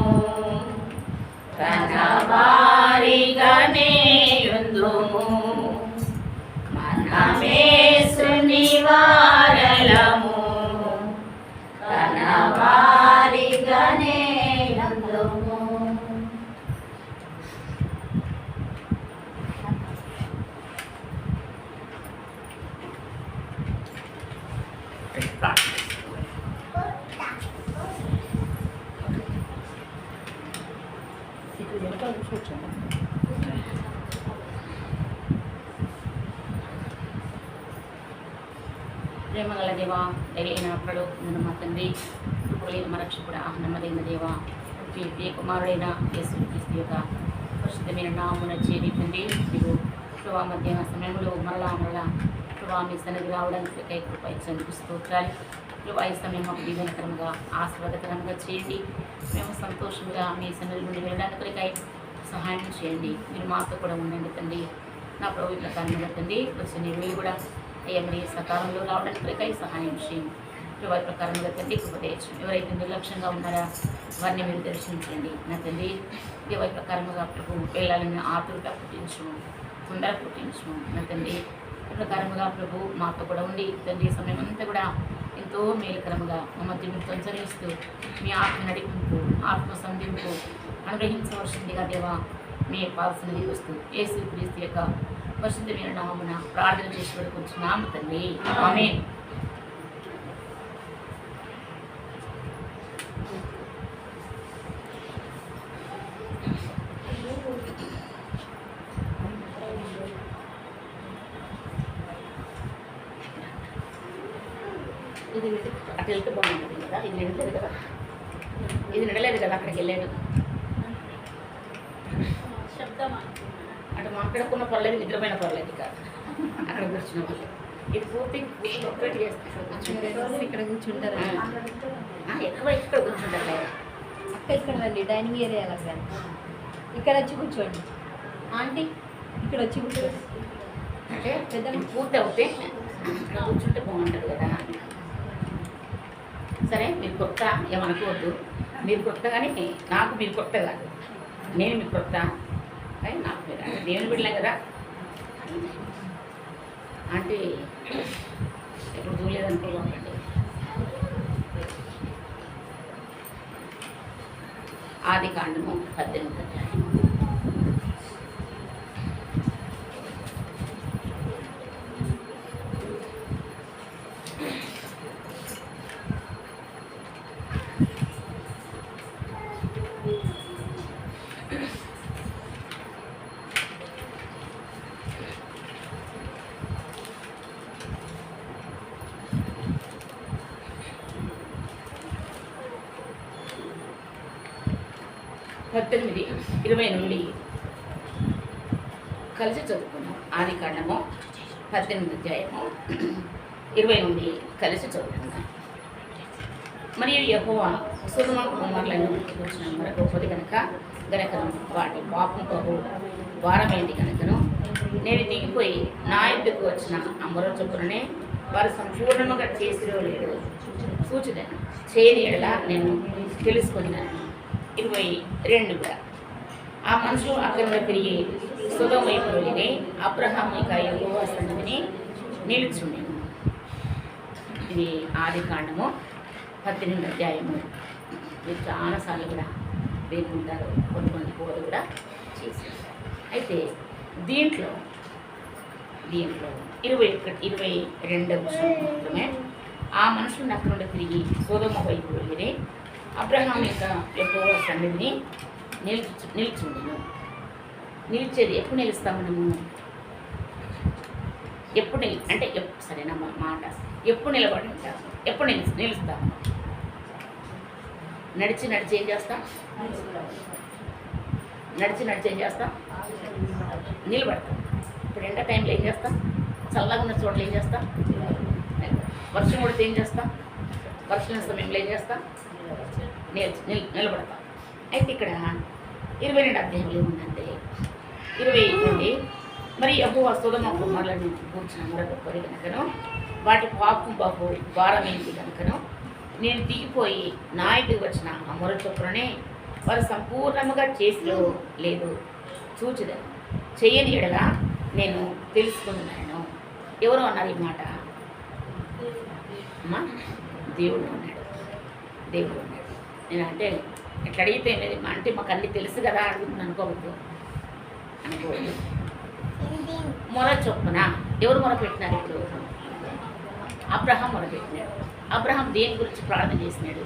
తన వారిగానే యుందుము. మనమేసుని వారలము తన వారిగానే యుందుము. ప్రేమగల దేవా దయైన ప్రలోభమున మా తండ్రి కృపగలిగిన మా రక్షకుడా నమ్మదగిన దేవా మీ కుమారుడైన యేసుక్రీస్తు యొక్క పరిశుద్ధమైన నామమున చేరి తండ్రి మీరు ప్రభా మధ్యాహ్న సమయంలో మరలా ప్రభా మీ సన్నిధి రావడానికి కై కృప ఇచ్చేందుకు స్తోత్రాలు ప్రభా ఈ సమయం మాకు దీవెనకరంగా ఆశీర్వాదకరంగా చేయండి మేము సంతోషంగా మీ సన్నిధి నుండి వెళ్ళడానికి కై సహాయం చేయండి మీరు మాతో కూడా ఉండండి తండ్రి నా ప్రభు ఈ ప్రకారంగా తండ్రి వచ్చిన వీళ్ళు కూడా అయ్యా మరి సకాలంలో రావడానికి కై సహాయం చేయండి ప్రభు ఈ ప్రకారంగా తండ్రి కృప తెచ్చు ఎవరైతే నిర్లక్ష్యంగా ఉన్నారా వారిని మీరు దర్శించండి నా తండ్రి దేవ ఈ ప్రకారంగా ప్రభు వెళ్ళాలని ఆతురత పుట్టించు తొందర పుట్టించు నా తండ్రి ఈ ప్రకారంగా ప్రభు మాతో కూడా ఉండి తండ్రి సమయం అంతా కూడా ఎంతో మేలుకరంగా మా మధ్య మీరు సంచరిస్తూ మీ ఆత్మ నడిపింపు ఆత్మ సంధింపు అనుగ్రహించవలసిందిగా దేవా మీ పాల్సినది వస్తూ యేసుక్రీస్తు యొక్క పరిశుద్ధమైన నామమున ప్రార్థన చేసి పడుకుంటున్నాము తండ్రి ఆమేన్. ఇది అటు వెళ్తే బాగుంటుంది కదా, ఇది నిండలేదు కదా, ఇది నిండలేదు కదా, అక్కడికి వెళ్ళాడు శబ్దమా అటు మాట్లాడుకున్న పర్లేదు, నిద్రపోయిన పర్లేదు కాదు, అక్కడ కూర్చున్న వాళ్ళు ఇది పూర్తి ఒక్కటి చేస్తారు ఇక్కడ కూర్చుంటారు ఇక్కడ కూర్చుంటారు కదా. అక్క ఇక్కడ రండి, డైనింగ్ ఏరియా లాగా ఇక్కడ వచ్చి కూర్చోండి. ఆంటీ ఇక్కడ వచ్చి కూర్చోండి. అంటే పెద్ద పూర్తి అవుతే ఇక్కడ కూర్చుంటే బాగుంటుంది కదా. సరే మీరు కొత్త ఏమనుకోవద్దు, మీరు కొత్త కానీ నాకు మీరు కొత్త కాదు, నేను మీకు కొత్త కానీ నాకు మీరు దేవుని బిడ్డలే కదా. అంటే ఎప్పుడు చూడలేదనుకోవాలండి. ఆదికాండము 18వ అధ్యాయం. పద్దెనిమిది 20 నుండి కలిసి చదువుకున్నాం. ఆదికాండము 18వ అధ్యాయము 20 నుండి కలిసి చదువుకున్నాం. మరియు యెహోవా సొదొమ కుమారులను కూర్చున్న మరొక గొప్పది గనకను వాటి పాపం బహు భారమైంది కనుకను నేను దిగిపోయి నా ఎద్దుకు వచ్చిన అమర చొప్పుననే వారు సంపూర్ణంగా చేసిరో లేదో సూచిదను చేయని ఎడల నేను తెలుసుకున్నాను. 22 ఆ మనుషులు అక్కడ తిరిగి సొదొమ వైపు వెళ్ళి అబ్రహాము ఇక యెహోవా సన్నిధిని నిలుచుండెను. ఇది ఆదికాండము 18వ అధ్యాయము. మీరు చాలాసార్లు కూడా వేరుకుంటారు, కొన్ని బోధ కూడా చేశారు. అయితే దీంట్లో 22వ మాత్రమే ఆ మనుషులు అక్కడ నుండి తిరిగి సొదొమ వైపు వెళ్ళి అబ్రహాం యొక్క యెహోవా సన్నిధిని నిలిచిండెను. నిలిచేది ఎప్పుడు నిలుస్తాం మనము? ఎప్పుడు అంటే సరేనా మాట, ఎప్పుడు నిలబడి ఉంటాము, ఎప్పుడు నిలుస్తాము? నడిచి ఏం చేస్తాం? నడిచి ఏం చేస్తాం? నిలబడతాం. ఇప్పుడు ఎండ టైంలో ఏం చేస్తాం? చల్లగా ఉన్న చోట్ల ఏం చేస్తాం? వర్షం కొడితే ఏం చేస్తాం? వర్షం సమయంలో ఏం చేస్తాం? నిలబడతాం. అయితే ఇక్కడ 22వ అధ్యాయంలో ఏముందంటే 20 నుండి మరి యెహోవా సొదొమ కుమారులను కూర్చున్న మరొక గొప్పది కనుకను వాటి పాపం బహు భారమైంది కనుకను నేను దిగిపోయి నా ఇంటికి వచ్చిన అమర చొప్పుననే వారు సంపూర్ణముగా చేసిలో లేదు చూచిదను చేయని ఎడల నేను తెలుసుకున్నాను. ఎవరు అన్నారు ఈ మాట? అమ్మా, దేవుడు అన్నాడు. దేవుడు అన్నాడు. నేను అంటే ఎట్లా అడిగితే అంటే మాకు అన్నీ తెలుసు కదా అడుగుతుంది అనుకోవద్దు. మొర చొప్పున ఎవరు మొరపెట్టినారు? ఇప్పుడు అబ్రహాం మొరపెట్టినాడు. అబ్రహాం దేని గురించి ప్రార్థన చేసినాడు?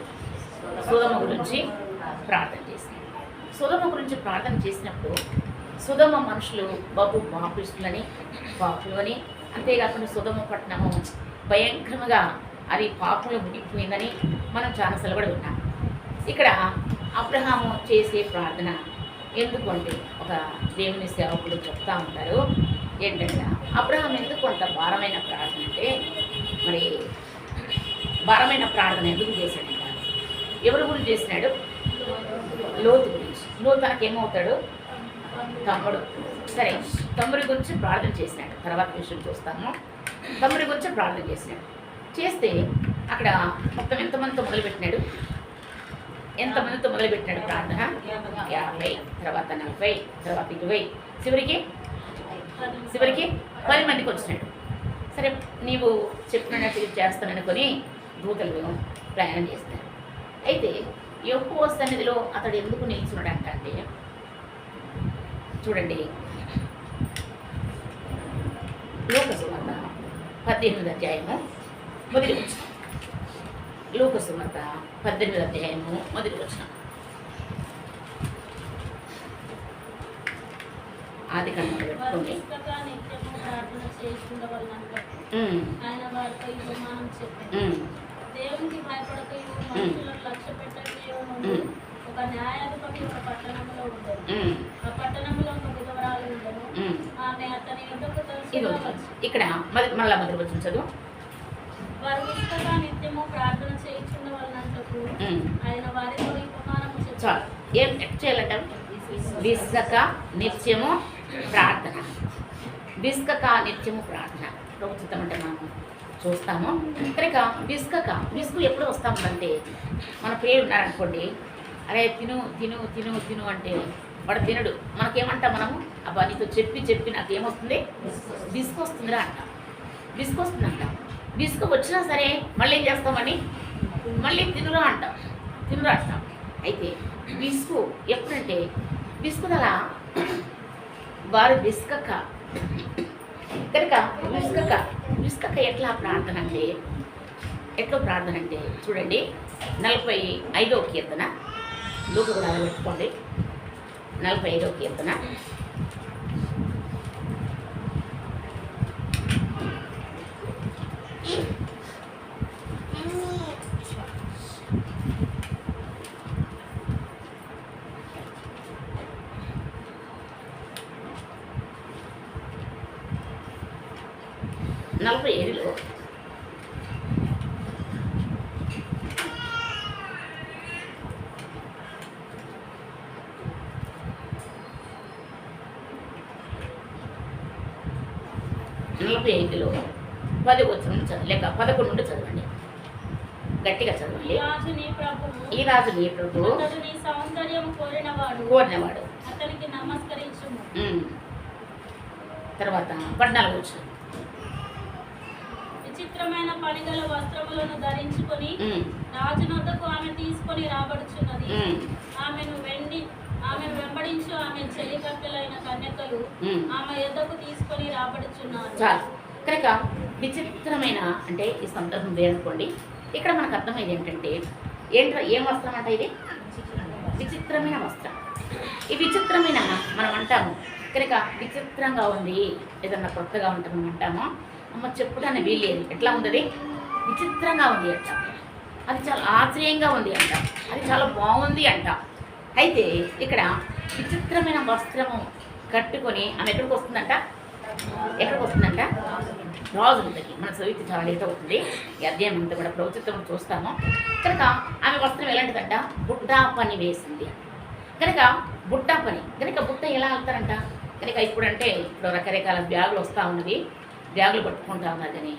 సొదొమ గురించి ప్రార్థన చేసినాడు. సొదొమ గురించి ప్రార్థన చేసినప్పుడు సొదొమ మనుషులు బహు పాపులని, అంతేకాకుండా సొదొమ పట్టణము భయంకరంగా అది పాపంలో మునిగిపోయిందని మనం చాలాసార్లు కూడా విన్నాం. ఇక్కడ అబ్రహాము చేసే ప్రార్థన ఎందుకు అంటే ఒక దేవుని సేవకులు చెప్తా ఉంటారు ఏంటంటే అబ్రహాం ఎందుకు అంత భారమైన ప్రార్థన అంటే మరి భారమైన ప్రార్థన ఎందుకు చేశాడంట? ఎవరి గురించి చేసినాడు? లోతు గురించి. లోతు తనకేమవుతాడు? తమ్ముడు. సరే, తమ్ముడి గురించి ప్రార్థన చేసినాడు. తర్వాత విషయం చూస్తాము. తమ్ముడి గురించి ప్రార్థన చేసినాడు. చేస్తే అక్కడ మొత్తం ఎంతమందితో మొదలుపెట్టినాడు? ఎంతమందితో మొదలుపెట్టినాడు ప్రార్థన? 50, తర్వాత 40, తర్వాత 20, చివరికి 10 మందికి వచ్చినాడు. సరే, నీవు చెప్పినట్టు చేస్తాననుకొని దూతలు ప్రయాణం చేస్తారు. అయితే యెహోవా సన్నిధిలో అతడు ఎందుకు నిలుచున్నాడంట అంటే చూడండి, లోకసువార్త 18వ అధ్యాయము మొదటి వచనం. లోకసువార్త 18వ అధ్యాయము మొదటి వచనం. ఆది కాండం పెట్టుకోండి. ఆయన వారిపై ఉపమానం చెప్పాడు. దేవునికి భయపడకయు మనుషులకు లక్ష్య పెట్టకయు ఒక న్యాయాధిపతి ఒక పట్టణంలో ఉండేది. ఆ పట్టణంలో ఒక విధవరాలు ఉండేను. ఆమె అతని యొద్దకు తరచుగా వచ్చి ఇక్కడ మళ్ళా మొదటి వచ్చిన చదువు. వారు విసుకగా నిత్యము ప్రార్థన చేయించుండవలనంతకు ఆయన వారితో ఈ ఉపమానము చెప్పాడు. చాలు. ఏం చేయాలంట? విసుక నిత్యము ప్రార్థన. విసుక నిత్యము ప్రార్థన ప్రభుత్వం అంటే మనం చూస్తాము. కనుక విసుగు ఎప్పుడు వస్తామంటే మన పేరు ఉన్నారనుకోండి, అరే తిను తిను తిను తిను అంటే వాడు తినడు. మనకేమంటాం మనము? అబ్బా నీతో చెప్పి నాకేమొస్తుంది? విసుగు వస్తుందిరా అంటాం. విసుగు వస్తుందంట. విసుగు వచ్చినా సరే మళ్ళీ ఏం చేస్తామని మళ్ళీ తినురా అంటాం. అయితే విసుగు ఎప్పుడంటే విసుగుదల వారు విసుకక కనుక విసుకక ఎట్లా ప్రార్థన అంటే చూడండి 45వ కీర్తన. లోక కూడా పెట్టుకోండి. 45వ కీర్తన. నలభై 47లో లో 10 వచనం లేక 11 నుండి చదవండి. గట్టిగా చదవండి. ఈ రాజు నీ ప్రభువు సౌందర్యం కోరినవాడు అతనికి నమస్కరించుము. తర్వాత 14 వచనం. విచిత్రమైన పనిగల వస్త్రములను ధరించుకొని రాజునొద్దకు ఆమె తీసుకొని రాబడుచున్నది. ఆమెను వెంబడించు ఆమె చెలికత్తెలైన కన్యకలు ఆమె యొద్దకు తీసుకొని రాబడుచున్నారు. చాలు. కనుక విచిత్రమైన అంటే ఈ సందర్భం వేరనుకోండి. ఇక్కడ మనకు అర్థమైంది ఏంటంటే ఏం వస్త్రం అంట? ఇది విచిత్రమైన వస్త్రం. ఈ విచిత్రమైన మనం అంటాము కనుక విచిత్రంగా ఉంది, ఏదన్నా కొత్తగా ఉంటే మనం అంటాము అమ్మ చెప్పుడాన్ని వీలేదు. ఎట్లా ఉంది? అది విచిత్రంగా ఉంది అంట. అది చాలా ఆశ్చర్యంగా ఉంది అంట. అది చాలా బాగుంది అంట. అయితే ఇక్కడ విచిత్రమైన వస్త్రము కట్టుకొని ఆమె ఎక్కడికి వస్తుందంట? రాజులకి. మన చదివితే చాలా లేట్ అవుతుంది. ఈ అధ్యాయం అంతా కూడా ప్రభుత్వం చూస్తాము. కనుక ఆమె వస్త్రం ఎలాంటిదంట? బుట్టా పని వేసింది. కనుక బుట్టా పని. కనుక బుట్ట ఎలా వెళ్తారంట? కనుక ఇప్పుడు రకరకాల బ్యాగులు వస్తూ ఉన్నది, బ్యాగులు పట్టుకుంటా ఉన్నారు. కానీ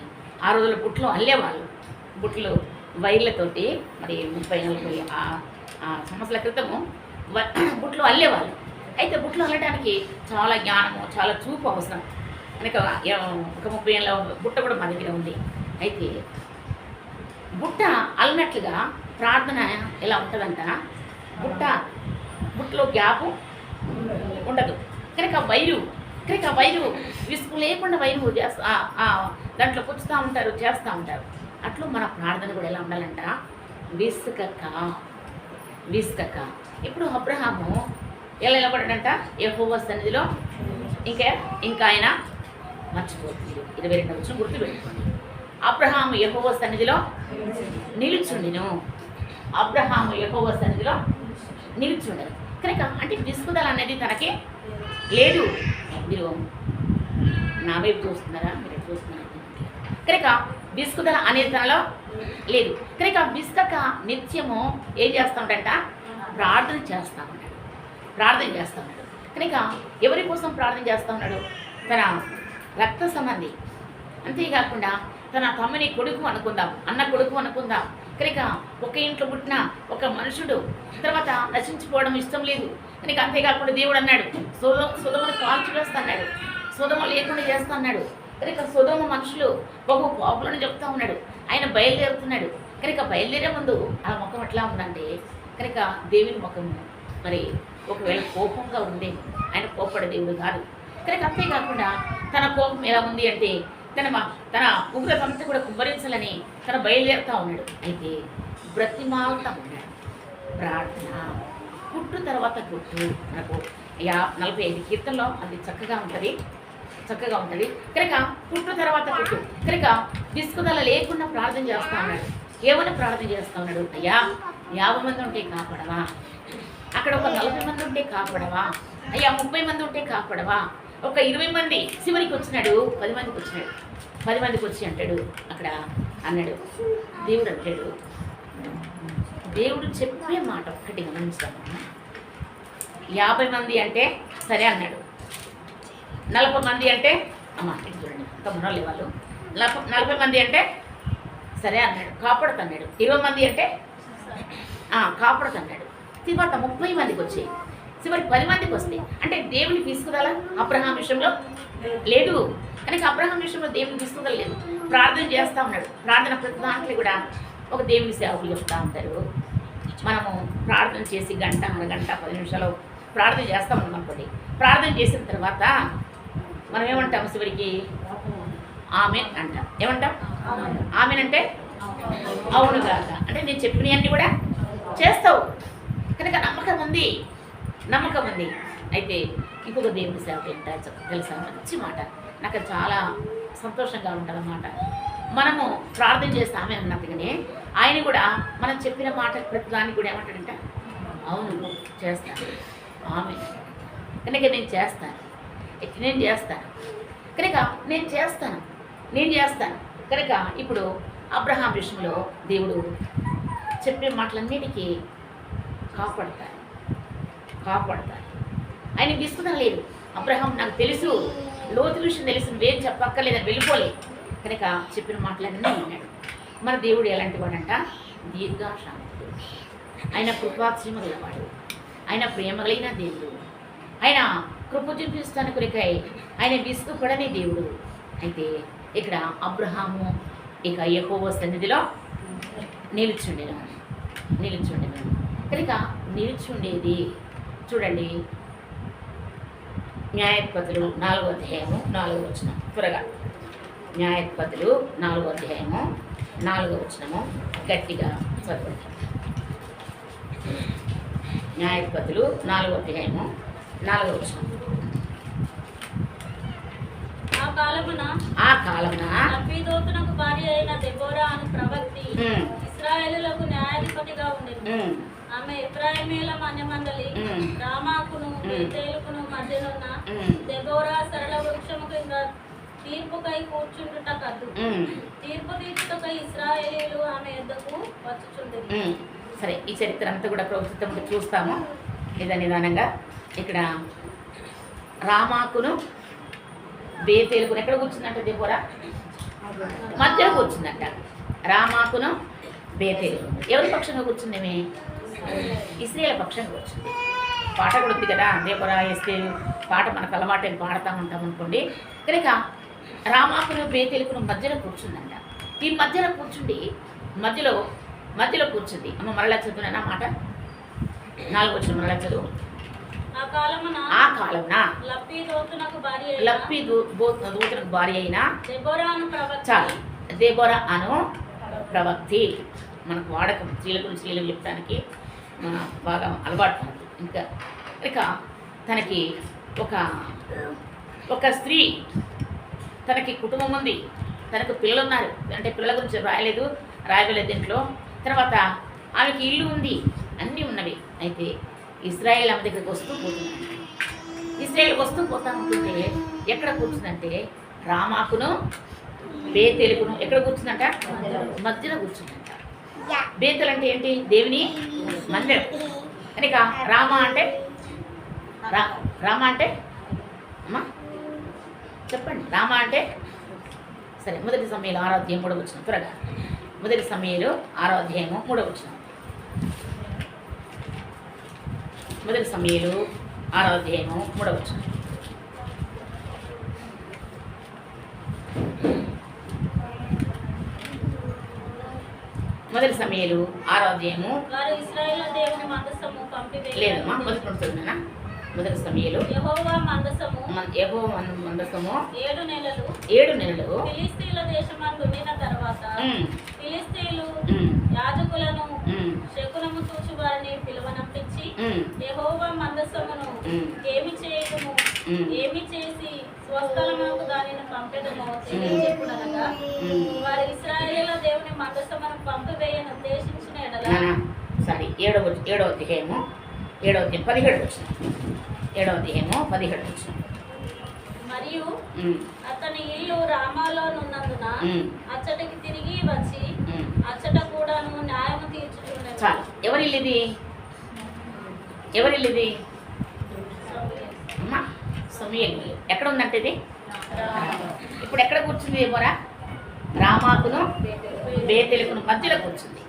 ఆ రోజుల్లో బుట్టలు అల్లేవాళ్ళు. బుట్టలు వైర్లతోటి మరి 30-40 సంవత్సరాల క్రితము బుట్టలు అల్లేవాళ్ళు. అయితే బుట్టలు అల్లడానికి చాలా జ్ఞానము, చాలా చూపు అవసరం. కనుక ఒక 30 ఏళ్ళ బుట్ట కూడా మన దగ్గర ఉంది. అయితే బుట్ట అల్లనట్లుగా ప్రార్థన ఎలా ఉంటుందంట? బుట్టలో గ్యాపు ఉండదు. కనుక వైరు విసుగు లేకుండా వైరు దాంట్లో పుచ్చుతూ ఉంటారు, చేస్తూ ఉంటారు. అట్లా మన ప్రార్థన కూడా ఎలా ఉండాలంట? విసుకక. ఇప్పుడు అబ్రహాము ఎలా నిలబడ్డాడంట? యెహోవా సన్నిధిలో. ఇంకా ఆయన మర్చిపోతుంది. 22వ వచనం గుర్తుపెట్టుకోండి. అబ్రహాము యెహోవా సన్నిధిలో నిలుచుండెను. అబ్రహాము యెహోవా సన్నిధిలో నిలుచుండెను. కనుక అంటే విసుగుదల అనేది తనకి లేదు. మీరు నా వైపు చూస్తున్నారా, మీరు చూస్తున్నారా? కనుక విసుగుదల అనేది తనలో లేదు. కనుక విసుగక నిత్యము ఏం చేస్తూ ఉంటాడంట? ప్రార్థన చేస్తూ ఉన్నాడు. ప్రార్థన చేస్తూ ఉన్నాడు. కనుక ఎవరి కోసం ప్రార్థన చేస్తూ ఉన్నాడు? తన రక్త సంబంధి, అంతేకాకుండా తన తమ్ముని కొడుకు అనుకుందాం, అన్న కొడుకు అనుకుందాం. కనుక ఒక ఇంట్లో పుట్టిన ఒక మనుషుడు తర్వాత నశించిపోవడం ఇష్టం లేదు. కనుక అంతేకాకుండా దేవుడు అన్నాడు సొదొమను కాల్చివేస్తా అన్నాడు, సొదొమ లేకుండా చేస్తా అన్నాడు. కనుక సొదొమ మనుషులు బహు పాపులను చెప్తా ఉన్నాడు. ఆయన బయలుదేరుతున్నాడు. కనుక బయలుదేరే ముందు ఆ ముఖం ఎట్లా ఉందంటే కనుక దేవుని ముఖం మరి ఒకవేళ కోపంగా ఉంది. ఆయన కోపడే దేవుడు కాదు. కనుక అంతేకాకుండా తన కోపం ఎలా ఉంది అంటే తన ఉగ్రతంతా కూడా కుమ్మరించాలని తన బయలుదేరుతా ఉన్నాడు. అయితే బ్రతిమాలుతా ఉన్నాడు. ప్రార్థన పుట్టు తర్వాత పుట్టు మనకు 45 కీర్తనలో అది చక్కగా ఉంటుంది. కనుక పుట్టు తర్వాత పుట్టు. కనుక విసుగుదల లేకుండా ప్రార్థన చేస్తా ఉన్నాడు. ఏమైనా ప్రార్థన చేస్తా ఉన్నాడు? అయ్యా 50 మంది ఉంటే కాపాడవా, అక్కడ ఒక 40 మంది ఉంటే కాపాడవా, అయ్యా 30 మంది ఉంటే కాపాడవా, ఒక 20 మంది చివరికి వచ్చినాడు, 10 మందికి వచ్చినాడు. 10 మందికి వచ్చి అంటాడు, అక్కడ అన్నాడు దేవుడు అంటాడు, దేవుడు చెప్పే మాట ఒక్కటి గమనించాము. 50 మంది అంటే సరే అన్నాడు. 40 మంది అంటే అమ్మ ఇది చూడండి తమ్ముళ్ళు వాళ్ళు 40 మంది అంటే సరే అన్నాడు, కాపాడుతున్నాడు. 20 మంది అంటే కాపాడుతున్నాడు. తర్వాత 30 మందికి వచ్చాయి, చివరికి 10 మందికి వస్తాయి. అంటే దేవుని తీసుకురాలా అబ్రహాం విషయంలో లేదు. కనుక అబ్రహాం విషయంలో దేవుని తీసుకురా లేదు. ప్రార్థన చేస్తూ ఉన్నాడు. ప్రార్థన ప్రతి దాంట్లో కూడా ఒక దేవుని సేవకులు చెప్తూ ఉంటారు. మనము ప్రార్థన చేసి గంట, అరగంట, 10 నిమిషాలు ప్రార్థన చేస్తూ ఉన్నాం అనుకోండి. ప్రార్థన చేసిన తర్వాత మనం ఏమంటాం? చివరికి ఆమెన్ అంటాం. ఏమంటాం? ఆమెన్ అంటే అవును కాక, అంటే నేను చెప్పినవన్నీ కూడా చేస్తావు. కనుక నమ్మకం ఉంది. అయితే ఇంకొక దేవుని సేవకు ఏంటో తెలుసా? మంచి మాట, నాకు చాలా సంతోషంగా ఉంటుంది అన్నమాట. మనము ప్రార్థన చేస్తే ఆమె అన్నట్టుగానే ఆయన కూడా మనం చెప్పిన మాట ప్రతిదానికి కూడా ఏమంటాడంట? అవును చేస్తాను, ఆమె కనుక నేను చేస్తాను. కనుక నేను చేస్తాను. కనుక ఇప్పుడు అబ్రహాం విషయంలో దేవుడు చెప్పే మాటలన్నిటికీ కాపాడతారు. ఆయన విసుగుదల లేదు. అబ్రహాం నాకు తెలుసు, లోతు విషయం తెలుసు, నువ్వేం చెప్పక్కర్లేదని వెళ్ళిపోలే. కనుక చెప్పిన మాటలన్నీ విన్నాడు. మన దేవుడు ఎలాంటి వాడంట? దీర్ఘశాంతుడు. ఆయన కృపాక్షేమ గలవాడు. ఆయన ప్రేమ కలిగిన దేవుడు. ఆయన కృప చూపిస్తాను కొరికై ఆయన విసుగుపడని దేవుడు. అయితే ఇక్కడ అబ్రహాము ఇక యెహోవా సన్నిధిలో నిలుచుండెను. కనుక నిలుచుండేది చూడండి, న్యాయాధిపతులు 4వ అధ్యాయము 4వ వచనం. త్వరగా న్యాయాధిపతులు 4వ అధ్యాయము 4వ వచనము గట్టిగా చదవండి. న్యాయాధిపతులు 4వ అధ్యాయము 4వ వచనం. ఆ కాలమున అబీదోతునకు భార్య అయిన దెబోరా అను ప్రవక్తి ఇశ్రాయేలులకు న్యాయాధిపతిగా ఉండేది. ఆమె ఎఫ్రాయిమీల మన్యమండలి రామాకును బేతేలుకును మధ్యనున్న దెబోరా సరళ వృక్షము కింద తీర్పుకై కూర్చుంటుట కద్దు. తీర్పు తీర్చుటకై ఇశ్రాయేలీలు ఆమె యొద్దకు వచ్చుచుండేది. సరే, ఈ చరిత్ర అంతా కూడా ప్రభుత్వం చూస్తాము నిదానంగా. ఇక్కడ రామాకును బేతేలుకును ఎక్కడ కూర్చుందంట? దెబోరా మధ్యలో కూర్చుందంట. రామాకును బేతేలు ఎవరి పక్షంగా కూర్చుందేమే? ఇశ్రాయేలు పక్షంగా కూర్చుంది. పాట కూడా ఉంది కదా, దెబోరా ఎస్తేలు పాట మనకు అలవాటు పాడుతూ ఉంటాం అనుకోండి. కనుక రామాకును బేతేలుకును మధ్యలో కూర్చుందంట. ఈ మధ్యలో కూర్చుండి మధ్యలో కూర్చుంది. అమ్మ మరలా చదువునా మాట 4వ వచనం మరలా చదువు. ఆ కాలమున లప్పీదోతునకు భార్య అయిన దెబోరా అను ప్రవక్తి. మనకు వాడకం స్త్రీల గురించి స్త్రీలు చెప్పడానికి బాగా అలవాటు మనకు. ఇంకా తనకి ఒక స్త్రీ, తనకి కుటుంబం ఉంది, తనకు పిల్లలు ఉన్నారు, అంటే పిల్లల గురించి రాయలేదు దీంట్లో. తర్వాత ఆమెకి ఇల్లు ఉంది, అన్నీ ఉన్నవి. అయితే ఇజ్రాయేల్ ఆమె దగ్గరికి వస్తూ పోతున్నాడు. ఇజ్రాయేల్కి వస్తూ పోతా ఉంటుంటే ఎక్కడ కూర్చుందంటే రామాకును బేతేలుకును ఎక్కడ కూర్చుందంట? మధ్యలో కూర్చుందంట. బేతలు అంటే ఏంటి? దేవుని మందిరం. కనుక రామ అంటే అమ్మా చెప్పండి, రామ అంటే సరే. మొదటి సమయంలో 6వ అధ్యాయం 3వ వచనం, త్వరగా. మొదటి సమయంలో 6వ అధ్యాయము 3వ వచనం. మొదటి సమయంలో 6వ అధ్యాయము 3వ వచనం. మొదటి సమయంలో 6వ అధ్యాయము. వారు ఇశ్రాయేలు దేవుని మందసము పంపివేయగా లేదమ్మా, మొదటి నుండి మొదటి సమయంలో యెహోవా మందసము 7 నెలలు ఫిలిష్తీయుల దేశమందు ఉండిన తర్వాత ఫిలిష్తీయులు యాజకులను శకునము చూచి వారిని పిలువనంపించి యెహోవా మందసమును ఏమి చేయదుము, ఏమి చేసి స్వస్థలమునకు దానిని పంపెదమో తెలియజెప్పుడనగా వారు ఇశ్రాయేలు దేవుని మందసమును పంపివేయను ఉద్దేశించిన ఎడల సారీ 7వ అధ్యాయము 17 వచ్చిన 7వ అధ్యాయము 17 వచ్చిన. మరియు అతని ఇల్లు రామాలోనున్నందున అచ్చటికి తిరిగి వచ్చి అచ్చట కూడాను న్యాయము తీర్చుచుండెను. చాలు. ఎవరిల్లిది? అమ్మా సమూయేలు. ఎక్కడ ఉందంటే ఇది? ఇప్పుడు ఎక్కడ కూర్చుంది? ఏమోరా రామాకును బేతేలుకును మధ్యలో కూర్చుంది.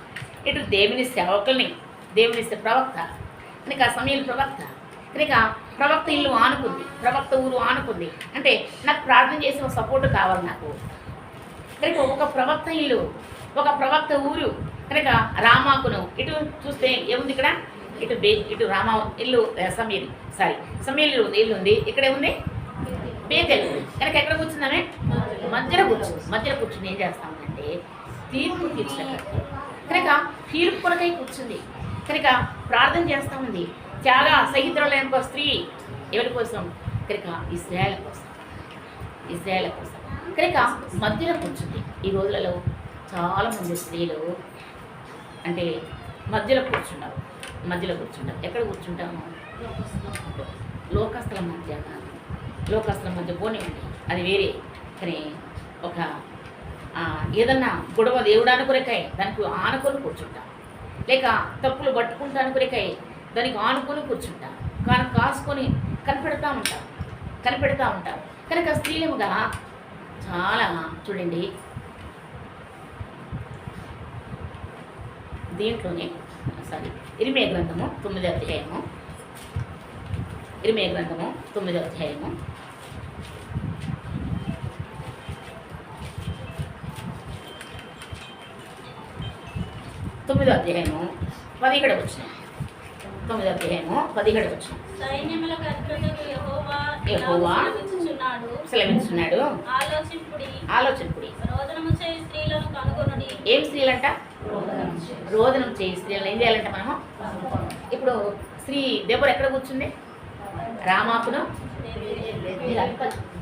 ఇటు దేవుని సేవకుల్ని, దేవుని ప్రవక్త కనుక సమూయేలు ప్రవక్త కనుక ప్రవక్త ఇల్లు ఆనుకుంది, ప్రవక్త ఊరు ఆనుకుంది. అంటే నాకు ప్రార్థన చేసిన సపోర్ట్ కావాలి నాకు. కనుక ఒక ప్రవక్త ఇల్లు, ఒక ప్రవక్త ఊరు కనుక రామాకును. ఇటు చూస్తే ఏముంది? ఇక్కడ ఇటు రామా ఇల్లు సమూయేలు ఇల్లు ఉంది. ఇక్కడే ఉంది బేతేలు. కనుక ఎక్కడ కూర్చుందామే? మధ్యలో కూర్చుని ఏం చేస్తామంటే తీర్పు తీర్చినట్టు. కనుక తీర్పు కొరకై కూర్చుంది. కనుక ప్రార్థన చేస్తూ ఉంది. చాలా సహితురాలైన ఒక స్త్రీ. ఎవరి కోసం? కనుక ఇశ్రాయేల్ కోసం. కనుక మధ్యలో కూర్చుంది. ఈ రోజులలో చాలామంది స్త్రీలు అంటే మధ్యలో కూర్చుంటారు. ఎక్కడ కూర్చుంటాము? లోకస్తుల మధ్య పోనీ ఉంది, అది వేరే. కానీ ఒక ఏదన్నా గొడవ దేవుడాని కొరకాయ దానికి ఆనుకొని కూర్చుంటాం, లేక తప్పులు పట్టుకుంటాను కొరకాయ దానికి ఆనుకొని కూర్చుంటాం, కానీ కాసుకొని కనిపెడతా ఉంటాం. కనుక స్త్రీలముగా చాలా చూడండి. దీంట్లోనే ఇరిమియా గ్రంథము 9వ అధ్యాయము. 9వ అధ్యాయము 9వ అధ్యాయము 17వ వచనం. 9వ అధ్యాయము 17వ వచనం. సైన్యములకు అధిపతియగు యెహోవా సెలవిస్తున్నాడు, ఆలోచింపుడి. రోదనము చేయి స్త్రీలను కనుగొనుడి. ఏం స్త్రీలంట? రోదనం చేయి స్త్రీలను ఏం చేయాలంట మనము? ఇప్పుడు స్త్రీ దెబ్బలు ఎక్కడ కూర్చుంది? రామాకును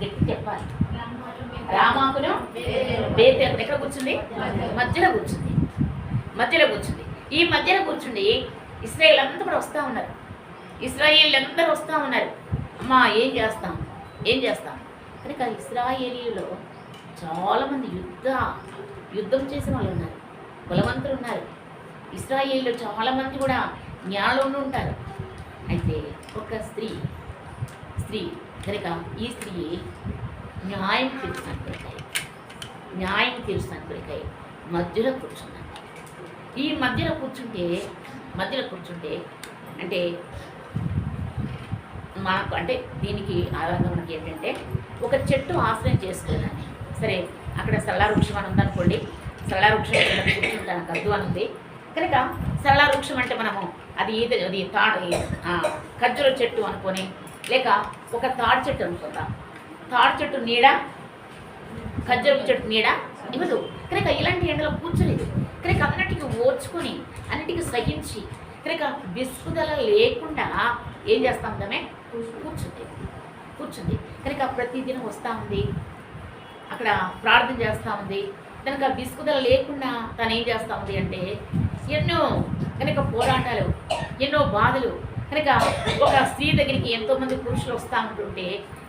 గట్టి చెప్పాలి. రామాకును బేతేలు ఎక్కడ కూర్చుంది? మధ్యలో కూర్చుంది. ఈ మధ్యలో కూర్చుండి ఇశ్రాయేల్ అంతా కూడా వస్తూ ఉన్నారు. అమ్మా ఏం చేస్తాం కనుక ఇశ్రాయేలీలో చాలామంది యుద్ధం చేసిన వాళ్ళు ఉన్నారు, బలవంతులు ఉన్నారు. ఇశ్రాయేలీలో చాలామంది కూడా జ్ఞానంలో ఉంటారు. అయితే ఒక స్త్రీ కనుక ఈ స్త్రీ న్యాయం తీర్చడానికి కొరకాయ మధ్యలో కూర్చున్నాను. ఈ మధ్యలో కూర్చుంటే అంటే మనకు అంటే దీనికి ఆధారంగా మనకి ఏంటంటే ఒక చెట్టు ఆశ్రయం చేసుకోదాన్ని. సరే అక్కడ సరళ వృక్షం అని ఉందనుకోండి, సరళ వృక్షం కూర్చుంటాను కద్దు అని ఉంది కనుక సరళ వృక్షం అంటే మనము అది ఖర్జూర చెట్టు అనుకొని, లేక ఒక తాడి చెట్టు అనుకుంటాం. తాడి చెట్టు నీడ, ఖర్జూర చెట్టు నీడ ఇవ్వదు కనుక ఇలాంటి ఎండలో కూర్చోలేదు. కనుక అన్నిటికీ ఓర్చుకొని, అన్నిటికీ సహించి, కనుక విసుగుదల లేకుండా ఏం చేస్తాం? కూర్చుంది. కనుక ప్రతిదినం వస్తూ ఉంది. అక్కడ ప్రార్థన చేస్తూ ఉంది. కనుక విసుగుదల లేకుండా తను ఏం చేస్తూ ఉంది అంటే ఎన్నో కనుక పోరాటాలు, ఎన్నో బాధలు. కనుక ఒక స్త్రీ దగ్గరికి ఎంతోమంది పురుషులు వస్తూ ఉంటుంటే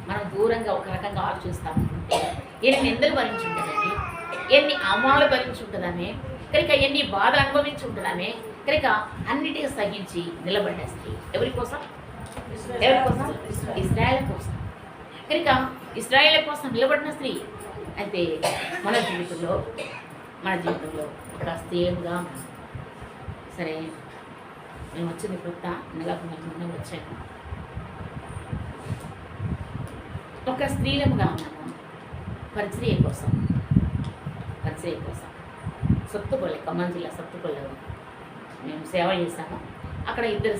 మనం దూరంగా ఒక రకంగా ఆలోచిస్తూ ఉంటుంటే ఎన్ని నిందలు భరించి ఉంటుందని, ఎన్ని అవమానాలు భరించి ఉంటుందని, కనుక ఎన్ని బాధలు అనుభవించి ఉంటుందని, కనుక అన్నిటికీ సహించి నిలబడ్డ స్త్రీ ఎవరి కోసం? ఎవరి కోసం? ఇశ్రాయేల్ కోసం. కనుక ఇశ్రాయేల్ కోసం నిలబడిన స్త్రీ. అయితే మన జీవితంలో ఒక స్త్రీగా సరే నేను వచ్చింది కొత్త నెలకు ముందు వచ్చాను. ఒక స్త్రీలముగా ఉన్నాను పరిచర్య కోసం. సత్తుపల్లి, ఖమ్మం జిల్లా సత్తుపల్లిలో మేము సేవ చేశాము. అక్కడ ఇద్దరు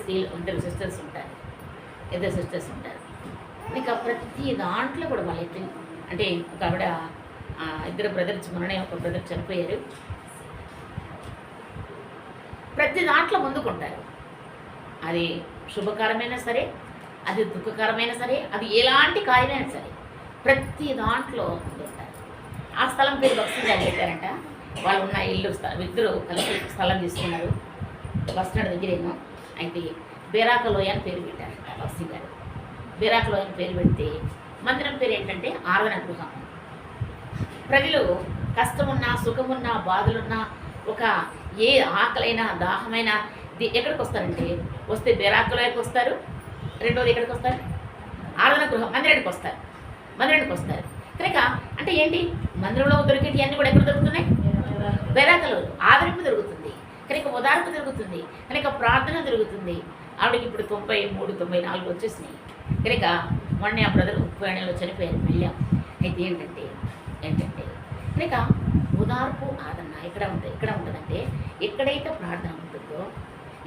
సిస్టర్స్ ఉంటారు. ఇక ప్రతి దాంట్లో కూడా వాళ్ళు అంటే ఒక ఆవిడ ఇద్దరు బ్రదర్స్, మొన్ననే ఒక బ్రదర్ చనిపోయారు. ప్రతి దాంట్లో ముందుకుంటారు. అది శుభకరమైనా సరే, అది దుఃఖకరమైనా సరే, అది ఎలాంటి కార్యమైనా సరే ప్రతి దాంట్లో ముందుంటారు. ఆ స్థలం పేరు బక్సింగ్ అని పెట్టారంట. వాళ్ళు ఉన్న ఇల్లు ఇద్దరు కలిసి స్థలం తీసుకున్నారు బస్ స్టాండ్ దగ్గరేమో. అయితే బేరాకలోయ అని పేరు పెట్టారంట బక్సింగ్ గారు. బేరాకలోయ అని పేరు పెడితే మందిరం పేరు ఏంటంటే ఆరాధన గృహం. ప్రజలు కష్టమున్నా, సుఖమున్నా, బాధలున్నా, ఒక ఏ ఆకలైనా, దాహమైనా ఎక్కడికి వస్తారంటే వస్తే బేరాకలోయకి వస్తారు. రెండోది ఎక్కడికి వస్తారు? ఆరాధన గృహం మందిరానికి వస్తారు. కనుక అంటే ఏంటి? మందిరంలో దొరికేటి అన్నీ కూడా ఎక్కడ దొరుకుతున్నాయి? బేరాకలో ఆదరింపు దొరుకుతుంది, కనుక ఓదార్పు దొరుకుతుంది, కనుక ప్రార్థన దొరుకుతుంది. ఆవిడకి ఇప్పుడు 93, 94 వచ్చేసినాయి. కనుక మొన్న ఆ బ్రదర్ ఉపయాణంలో చనిపోయారు, వెళ్ళాం. అయితే ఏంటంటే కనుక ఓదార్పు, ఆదరణ ఇక్కడ ఉంటుందంటే ఎక్కడైతే ప్రార్థన ఉంటుందో,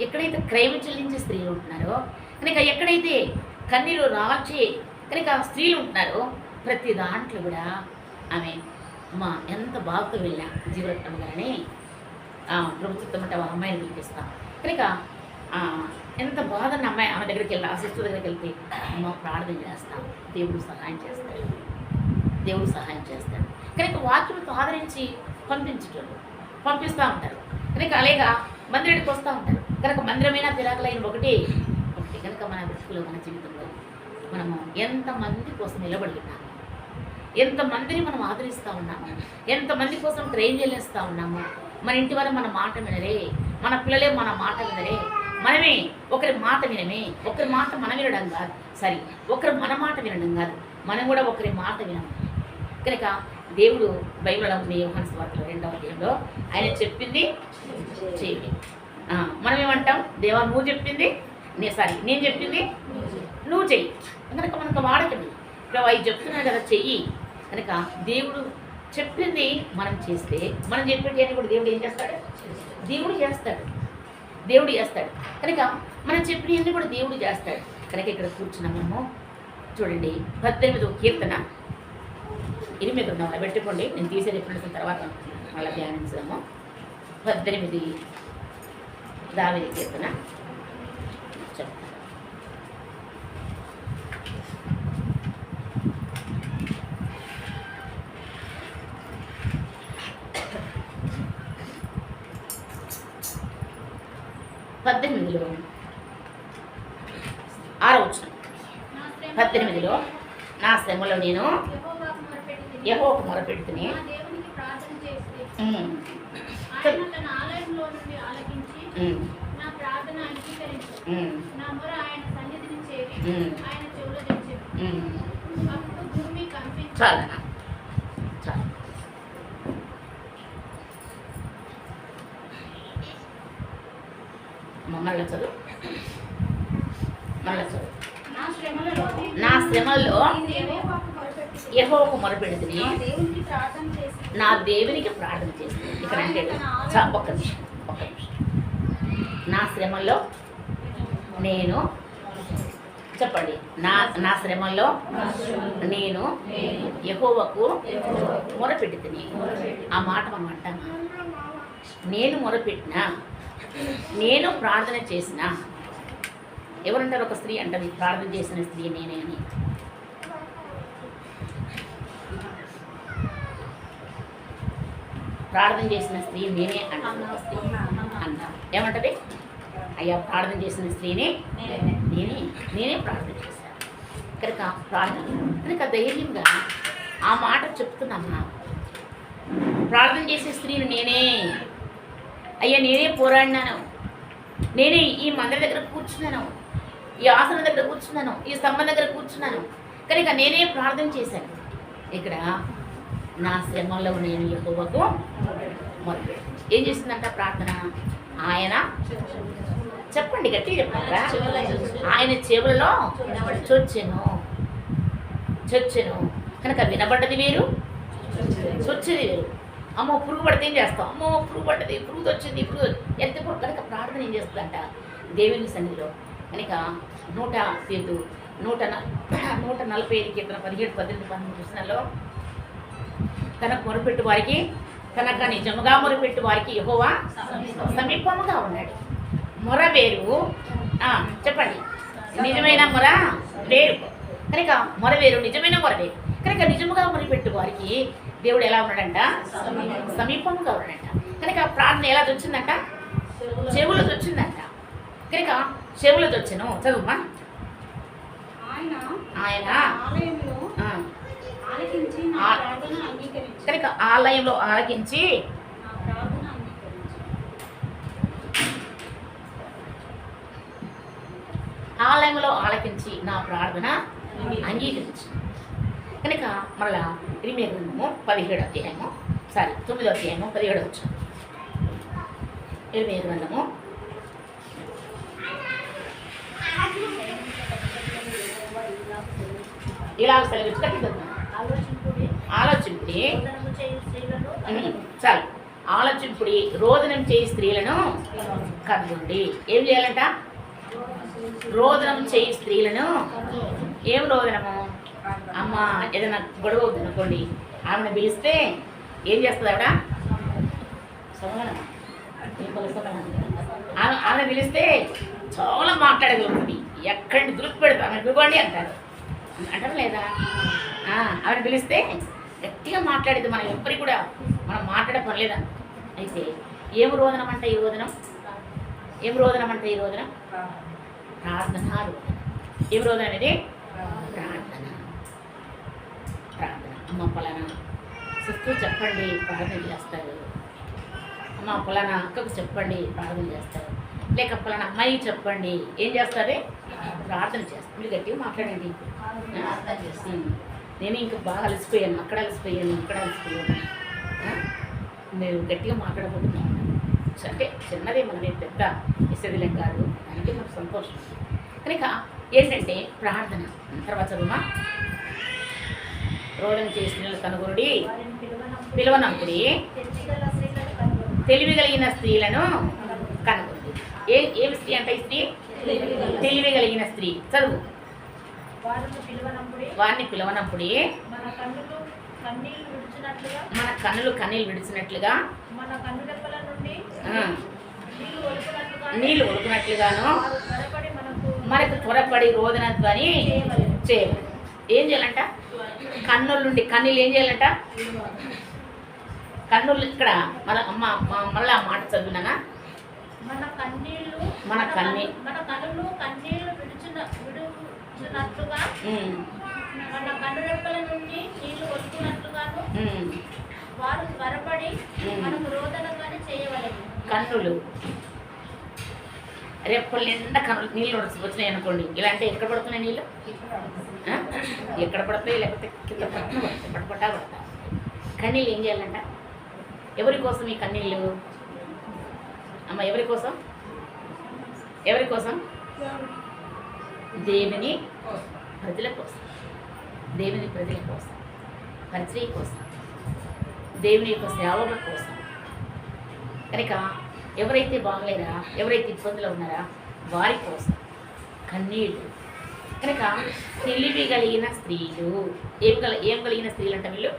ఎక్కడైతే క్రయం చెల్లించే స్త్రీలు ఉంటున్నారో, కనుక ఎక్కడైతే కన్నీరు రాల్చే కనుక స్త్రీలు ఉంటున్నారో ప్రతి దాంట్లో కూడా ఆమె అమ్మ ఎంత బాగుతో వెళ్ళా జీవరత్నం గారిని ప్రభుత్వం అంటే వాళ్ళ అమ్మాయిని పిలిపిస్తాం. కనుక ఎంత బాధన్న అమ్మాయి ఆమె దగ్గరికి వెళ్ళి, ఆ సిస్టర్ దగ్గరికి వెళ్తే అమ్మ ప్రార్థన చేస్తాం, దేవుడు సహాయం చేస్తాడు. కనుక వాక్యంతో ఆదరించి పంపిస్తూ ఉంటారు. కనుక అలాగా మందిరానికి వస్తూ ఉంటారు. కనుక మందిరమైన పిరాకులైన ఒకటి కనుక మన బ్రతుకులో, మన జీవితంలో మనము ఎంతమంది కోసం నిలబడి ఉన్నాము, ఎంతమందిని మనం ఆదరిస్తూ ఉన్నాము, ఎంతమంది కోసం ట్రైన్ చెల్లిస్తూ ఉన్నాము. మన ఇంటి వారు మన మాట వినరే, మన పిల్లలే మన మాట వినరే, మనమే ఒకరి మాట వినమే. ఒకరి మాట మనం వినడం కాదు, ఒకరు మన మాట వినడం కాదు, మనం కూడా ఒకరి మాట వినము. కనుక దేవుడు బైబిల్లో ఉంది యోహాను సువార్తలో 2వ అధ్యాయంలో ఆయన చెప్పింది చేయండి. మనం ఏమంటాం? దేవా నువ్వు చెప్పింది నేను చెప్పింది నువ్వు చెయ్యి. కనుక మనకు వాడకండి. ఇప్పుడు అవి చెప్తున్నాడు కదా చెయ్యి. కనుక దేవుడు చెప్పింది మనం చేస్తే, మనం చెప్పేది అని కూడా దేవుడు ఏం చేస్తాడు? దేవుడు చేస్తాడు. కనుక మనం చెప్పినవన్నీ కూడా దేవుడు చేస్తాడు. కనుక ఇక్కడ కూర్చున్నాం మనము. చూడండి 18వ కీర్తన 8 ఉన్నాం పెట్టుకోండి. నేను తీసే చెప్పిన తర్వాత మళ్ళీ ధ్యానించాము. 18 దావీదు కీర్తన చెప్తాను. పద్దెనిమిదిలో 6వ వచనం. 18లో నా శ్రమలో నేను యెహోవాకు మొరపెడుతుని చాలా మళ్ళీ చదువు. నా శ్రమల్లో యెహోవాకు మొరపెడుతుని నా దేవునికి ప్రార్థన చేస్తుంది. ఇక్కడ అంటే ఒక్క నిమిషం. నా శ్రమల్లో నేను చెప్పండి. నా శ్రమల్లో నేను యెహోవాకు మొరపెడుతుని. ఆ మాట మనం అంటాం. నేను మొరపెట్టినా, నేను ప్రార్థన చేసిన. ఎవరంటారు? ఒక స్త్రీ అంటారు ప్రార్థన చేసిన స్త్రీ నేనే అని. ప్రార్థన చేసిన స్త్రీ నేనే అన్న అన్న ఏమంటది? అయ్యా ప్రార్థన చేసిన స్త్రీని నేనే ప్రార్థన చేశాను. కనుక ప్రార్థన కనుక ధైర్యంగా ఆ మాట చెప్తున్నా. ప్రార్థన చేసే స్త్రీని నేనే, అయ్యా నేనే పోరాడినాను, నేనే ఈ మందిర దగ్గర కూర్చున్నాను, ఈ ఆసనం దగ్గర కూర్చున్నాను, ఈ స్తంభం దగ్గర కూర్చున్నాను, కనుక నేనే ప్రార్థన చేశాను. ఇక్కడ నా శ్రమంలో నేను యెహోవాకు మొరపెట్టాను. ఏం చేసిందంట ప్రార్థన? ఆయన చెప్పండి, గట్టి చెప్పారా? ఆయన చెవులలో చొచ్చెను. కనుక వినబడ్డది వేరు, చొచ్చేది వేరు. అమ్మో పురుగు పడితే ఏం చేస్తాం? అమ్మో పురుగు పడ్డది, పురుగు వచ్చింది, ఎంత పురుగు. కనుక ప్రార్థన ఏం చేస్తుందంట దేవుని సన్నిధిలో. కనుక 145 కీర్తన 17, 18, 19 చూసినాలో తనకు మొరపెట్టు వారికి, తనకు నిజముగా మొరపెట్టు వారికి యెహోవా సమీపముగా ఉన్నాడు. మొర వేరు, చెప్పండి, నిజమైన మొర వేరు. కనుక మొర వేరు, నిజమైన మొర వేరు. కనుక నిజముగా మొరపెట్టు వారికి దేవుడు ఎలా ఉన్నాడంట? సమీపముగా ఉన్నాడంట. కనుక ప్రార్థన ఎలా వచ్చిందంట? చెవులు వచ్చిందంట. కనుక చెవులు వచ్చాను. చదువుమా. ఆయన కనుక ఆలయంలో ఆలకించి నా ప్రార్థన అంగీకరించి. కనుక మళ్ళా ఇరిమియా గ్రంథము 9వ అధ్యాయము 17వ వచనం. ఇరిమియా గ్రంథము ఇలా సెలవించి కట్టిద్దాం. ఆలోచింపుడి చాలు. ఆలోచింపుడి రోదనం చేయి స్త్రీలను కనుగొండి. ఏం చేయాలంట? రోదనం చేయి స్త్రీలను. ఏం రోదనము? అమ్మ ఏదైనా గొడవ అవుతుంది అనుకోండి, ఆమెను పిలిస్తే ఏం చేస్తుంది ఆవిడ? ఆమె పిలిస్తే చాలా మాట్లాడగలుగుతుంది. ఎక్కడిని దులుపు పెడతా ఆమె పిలువండి అంటారు లేదా? ఆమెను పిలిస్తే గట్టిగా మాట్లాడేది. మనం ఎవ్వరికి కూడా మనం మాట్లాడే పర్లేదా? అయితే ఏం రోదనం అంటే ఈ రోదనం? ప్రార్థన రోదనం. ఏం రోదనం అనేది? ప్రార్థన. అమ్మ పలానా సిస్టర్ చెప్పండి, ప్రార్థన చేస్తారు. అమ్మ పలానా అక్కకు చెప్పండి, ప్రార్థన చేస్తారు. లేక పలానా అమ్మాయి చెప్పండి, ఏం చేస్తుంది? ప్రార్థన చేస్తారు. మీరు గట్టిగా మాట్లాడండి. నేను ఇంకా బాగా అలసిపోయాను, అక్కడ అలసిపోయాను. నేను గట్టిగా మాట్లాడబోతున్నాను అంటే చిన్నదే, మనమే పెద్ద ఇసదిలేం కాదు. దానికి మనకు సంతోషం. కనుక ఏంటంటే ప్రార్థన. తర్వాత చదువుమా. రోదన చేసిన కనుగొనుడి, పిలువనంపుడి, తెలివి కలిగిన స్త్రీలను కనుగొంది. ఏమి స్త్రీ అంటే? ఈ స్త్రీ తెలివి కలిగిన స్త్రీ. చదువు. వారిని పిలువనంపుడి, మన కన్నులు కన్నీళ్ళు విడిచినట్లుగా, నీళ్ళు ఒలుకున్నట్లుగాను మనకు త్వరపడి రోదన ధ్వని చేయాలి. ఏం చేయాలంట? కన్నుల నుండి కన్నీళ్ళు ఏం చేయాలంట? కన్నులు ఇక్కడ మళ్ళా మాట చదివినానా? మన కన్నులు విడిచినట్లుగా, మన కన్నురెప్పల నుండి నీళ్లు వస్తున్నట్లుగాను వారు త్వరపడి మనకు రోదన ధ్వని చేయవలెను. కన్నులు రెప్పల నిండా కన్నులు నీళ్ళు వచ్చినాయి అనుకోండి. ఇలా అంటే ఎక్కడ పడుతున్నాయి నీళ్ళు? ఎక్కడ పడతాయి? లేకపోతే కింద పట్టా పడతా. కన్నీళ్ళు ఏం చేయాలంట? ఎవరి కోసం ఈ కన్నీళ్ళు? అమ్మ ఎవరి కోసం? దేవుని ప్రజల కోసం, పరిచయ కోసం, దేవుని యొక్క సేవల కోసం. కనుక ఎవరైతే బాగలేరా, ఎవరైతే ఇబ్బందులు ఉన్నారా వారి కోసం కన్నీళ్ళు. కనుక తెలివి కలిగిన స్త్రీలు. ఏం కలిగిన స్త్రీలు అంట వీళ్ళు?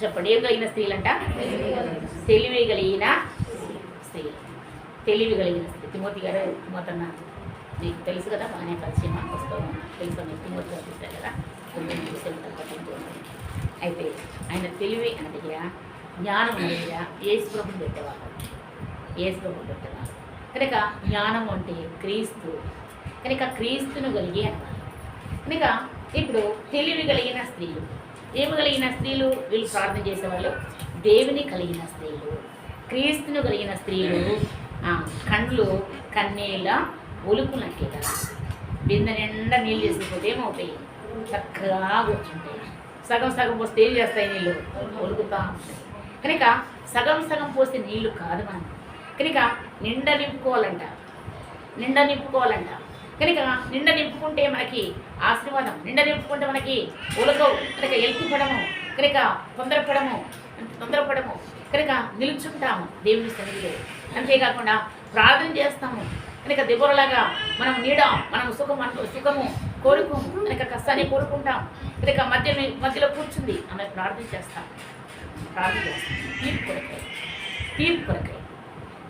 చెప్పండి. ఏం కలిగిన స్త్రీలంట? తెలివి కలిగిన స్త్రీలు. తిమోతి గారు మొత్తన్న నీకు తెలుసు కదా, బాగానే పరిచయం మాకు వస్తాం తెలుసు. మీకు తిమోతి గారు చూశారు కదా, అయితే ఆయన తెలివి అంటే జ్ఞానం అనేది యేసు ప్రభుని పెట్టేవాళ్ళు, యేసు ప్రభుని పెట్టేవాళ్ళు. కనుక జ్ఞానం అంటే క్రీస్తు, కనుక క్రీస్తును కలిగి అన్నమాట. కనుక ఇప్పుడు తెలివి కలిగిన స్త్రీలు, ఏమి కలిగిన స్త్రీలు? వీళ్ళు ప్రార్థన చేసేవాళ్ళు దేవుని కలిగిన స్త్రీలు, క్రీస్తును కలిగిన స్త్రీలు. కండ్లు కన్నీళ్ళ ఒలుకునట్లుగా బిందె నిండా నీళ్ళు చేసుకుపోతే ఏమవుతాయి? చక్కగా కూర్చుంటాయి. సగం సగం పోస్తే ఏం చేస్తాయి? నీళ్ళు ఒలుకుతా ఉంటాయి. కనుక సగం సగం పోస్తే నీళ్ళు కాదు మనం, కనుక నిండా నింపుకోవాలంట, నిండా నింపుకోవాలంట. కనుక నిండా నింపుకుంటే మనకి ఆశీర్వాదం, నిండా నింపుకుంటే మనకి ఉలకవు, కనుక ఎలుకుపడము, కనుక తొందరపడము, కనుక నిలుచుంటాము దేవుని సన్నిధిలో. అంతేకాకుండా ప్రార్థన చేస్తాము, కనుక దెబ్బలాగా మనం మనం సుఖము కోరుకోము, కనుక కష్టాన్ని కోరుకుంటాం, కనుక మధ్యలో కూర్చుంది ఆమె ప్రార్థన చేస్తాం తీర్పు కొరకై.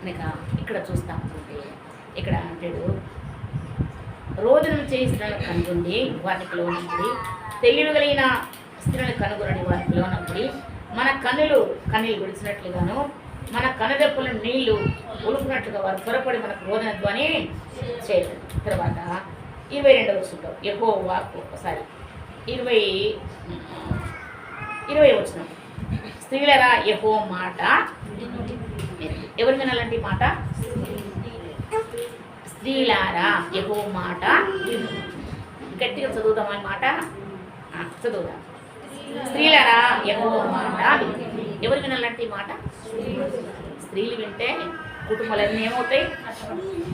కనుక ఇక్కడ చూస్తాం అంటే ఇక్కడ అంటాడు రోదనం చేయి స్త్రీలను కనుగొండి వారికి లోనప్పుడు, తెలివి కలిగిన స్త్రీలను కనుగొనని వారికి లోనప్పుడు, మన కన్నులు విడిచినట్లుగాను మన కనుదెప్పులను నీళ్లు ఉలుకున్నట్లుగా వారు త్వరపడి మనకు రోదన ధ్వని చేయలేదు. తర్వాత 22వ వచనంలో యెహోవా ఒకసారి 20 వచనం, స్త్రీలరా యెహోవా మాట ఎవరు వినాలంటే మాట? స్త్రీలారా యెహోవా మాట, గట్టిగా చదువుదామా మాట? చదువుదాం. స్త్రీలారా యెహోవా మాట ఎవరు వినాలంటే మాట? స్త్రీలు వింటే కుటుంబాలన్నీ ఏమవుతాయి?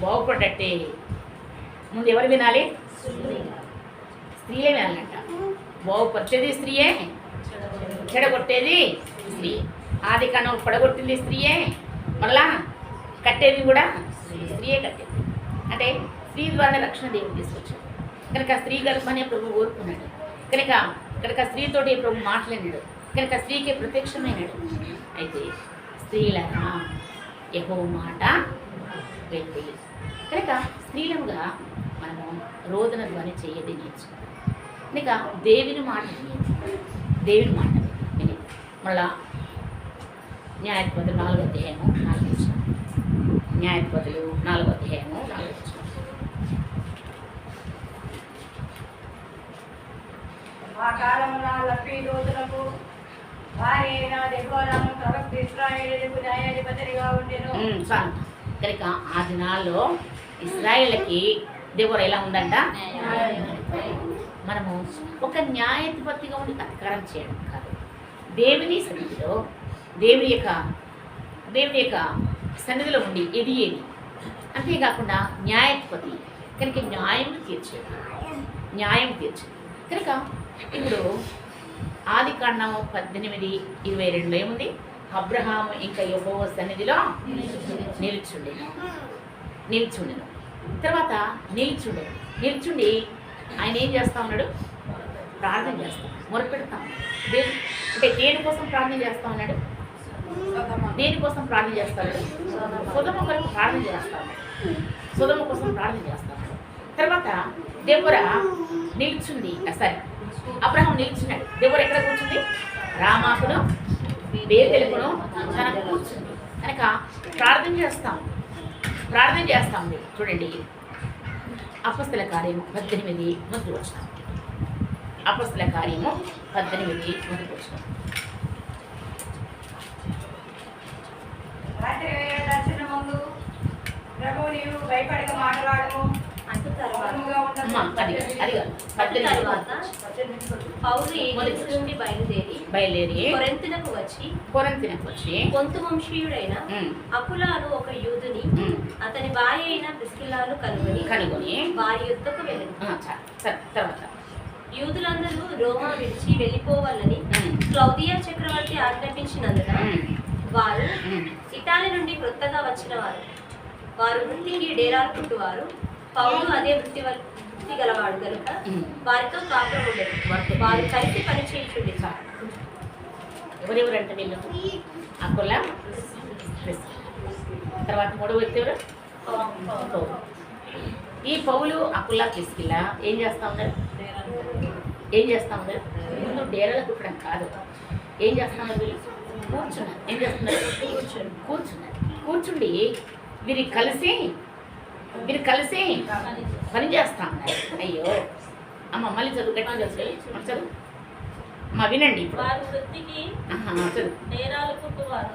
బాగుపడ్డట్టే. ముందు ఎవరు వినాలి? స్త్రీలే వినాలంట. బాగుపరిచేది స్త్రీయే, చెడగొట్టేది స్త్రీ. ఆది కాండం పడగొట్టింది స్త్రీయే, మళ్ళా కట్టేది కూడా స్త్రీయే కట్టేది. అంటే స్త్రీ ద్వారా రక్షణ దేవుడు తీసుకొచ్చాడు. కనుక స్త్రీ గర్భాన్ని ప్రభు కోరుకున్నాడు, కనుక స్త్రీతోటి ప్రభు మాట్లాడినాడు, కనుక స్త్రీకి ప్రత్యక్షమైనాడు. అయితే స్త్రీలరా యెహోవా మాట వెళ్ళి, కనుక స్త్రీలుగా మనము రోదన ధ్వని చేయది నేర్చుకోవాలి. కనుక దేవుని మాట విని మళ్ళా న్యాయాధిపతులు 4వ అధ్యాయము 4వ వచనం. న్యాయాధిపతులు 4వ అధ్యాయము 4వ వచనం. ఆ కాలమున లప్పీదోతులకు భార్య అయిన దెబోరాను ప్రవక్త ఇశ్రాయేలుకు న్యాయాధిపతిగా ఉండెను. కనుక ఆ దినాల్లో ఇశ్రాయేళ్ళకి దెబోరా ఎలా ఉందంట? మనము ఒక న్యాయాధిపతిగా ఉండి అధికారం చేయడం కాదు, దేవుని సన్నిధిలో దేవుని యొక్క సన్నిధిలో ఉండి ఏది అంతేకాకుండా న్యాయాధిపతి, కనుక న్యాయం తీర్చేది. కనుక ఇప్పుడు ఆది కాండం 18:22 ఏముంది? అబ్రహాము ఇంకా యెహోవా సన్నిధిలో నిల్చుండెను. తర్వాత నిల్చుండి ఆయన ఏం చేస్తా ఉన్నాడు? ప్రార్థన చేస్తాం, మొరపెడతాం. అంటే దేనికోసం ప్రార్థన చేస్తా ఉన్నాడు? దేనికోసం ప్రార్థన చేస్తాడు? సొదొమ కొరకు ప్రార్థన చేస్తాడు, సొదొమ కోసం ప్రార్థన చేస్తాడు. తర్వాత దెబోరా నిల్చుంది. అబ్రహాం నిల్చున్నాడు. దెబోరా ఎక్కడ కూర్చుంది? రామాకును బేతెలుకును తన కూర్చుంది. కనుక ప్రార్థన చేస్తాం. చూడండి, అపొస్తల కార్యము 18 మొదటి వచనం. అపొస్తల కార్యము 18 మొదటి వచనం. రాత్రి దర్శనమందు ప్రభువు నీవు భయపడక మాట్లాడము. పౌలు ఏథెన్సు నుండి బయలుదేరి కొరింథునకు వచ్చి పొంతు వంశీయుడైన అకులాను ఒక యూదుని అతని భార్య అయిన ప్రిస్కిల్లాను కనుగొని వారి యుద్ధకు వెళ్ళింది. యూదులందరూ రోమా విడిచి వెళ్ళిపోవాలని క్లౌదియా చక్రవర్తి ఆజ్ఞాపించినందున వారు ఇటాలీ నుండి క్రొత్తగా వచ్చిన వారు వృత్తికి డేరాలుకుంటువారు. పౌలు అదే వృత్తి గలవాడు కనుక వారితో కాపురం ఉండేది. వారు కలిసి పని చేయించుండే. ఎవరెవరంటే వీళ్ళు? అకులా, తర్వాత 3వ వ్యక్తి ఎవరు? ఈ పౌలు, అకులా, ప్రిస్కిల్లా ఏం చేస్తా ఉన్నారు? ముందు డేరాలు కుట్టడం కాదు, ఏం చేస్తా ఉన్నారు వీళ్ళు? కూర్చున్నారు. ఏం చేస్తున్నారు? కూర్చున్నారు. కూర్చుండి వీరు కలిసి పని చేస్తా ఉన్నారు. అయ్యో అమ్మ మళ్ళీ చదువు, గట్టిగా చదువు, చదువు అమ్మ, వినండి ఇప్పుడు. వారి వృత్తికి చదువు. నేరాలు పుట్టువారు.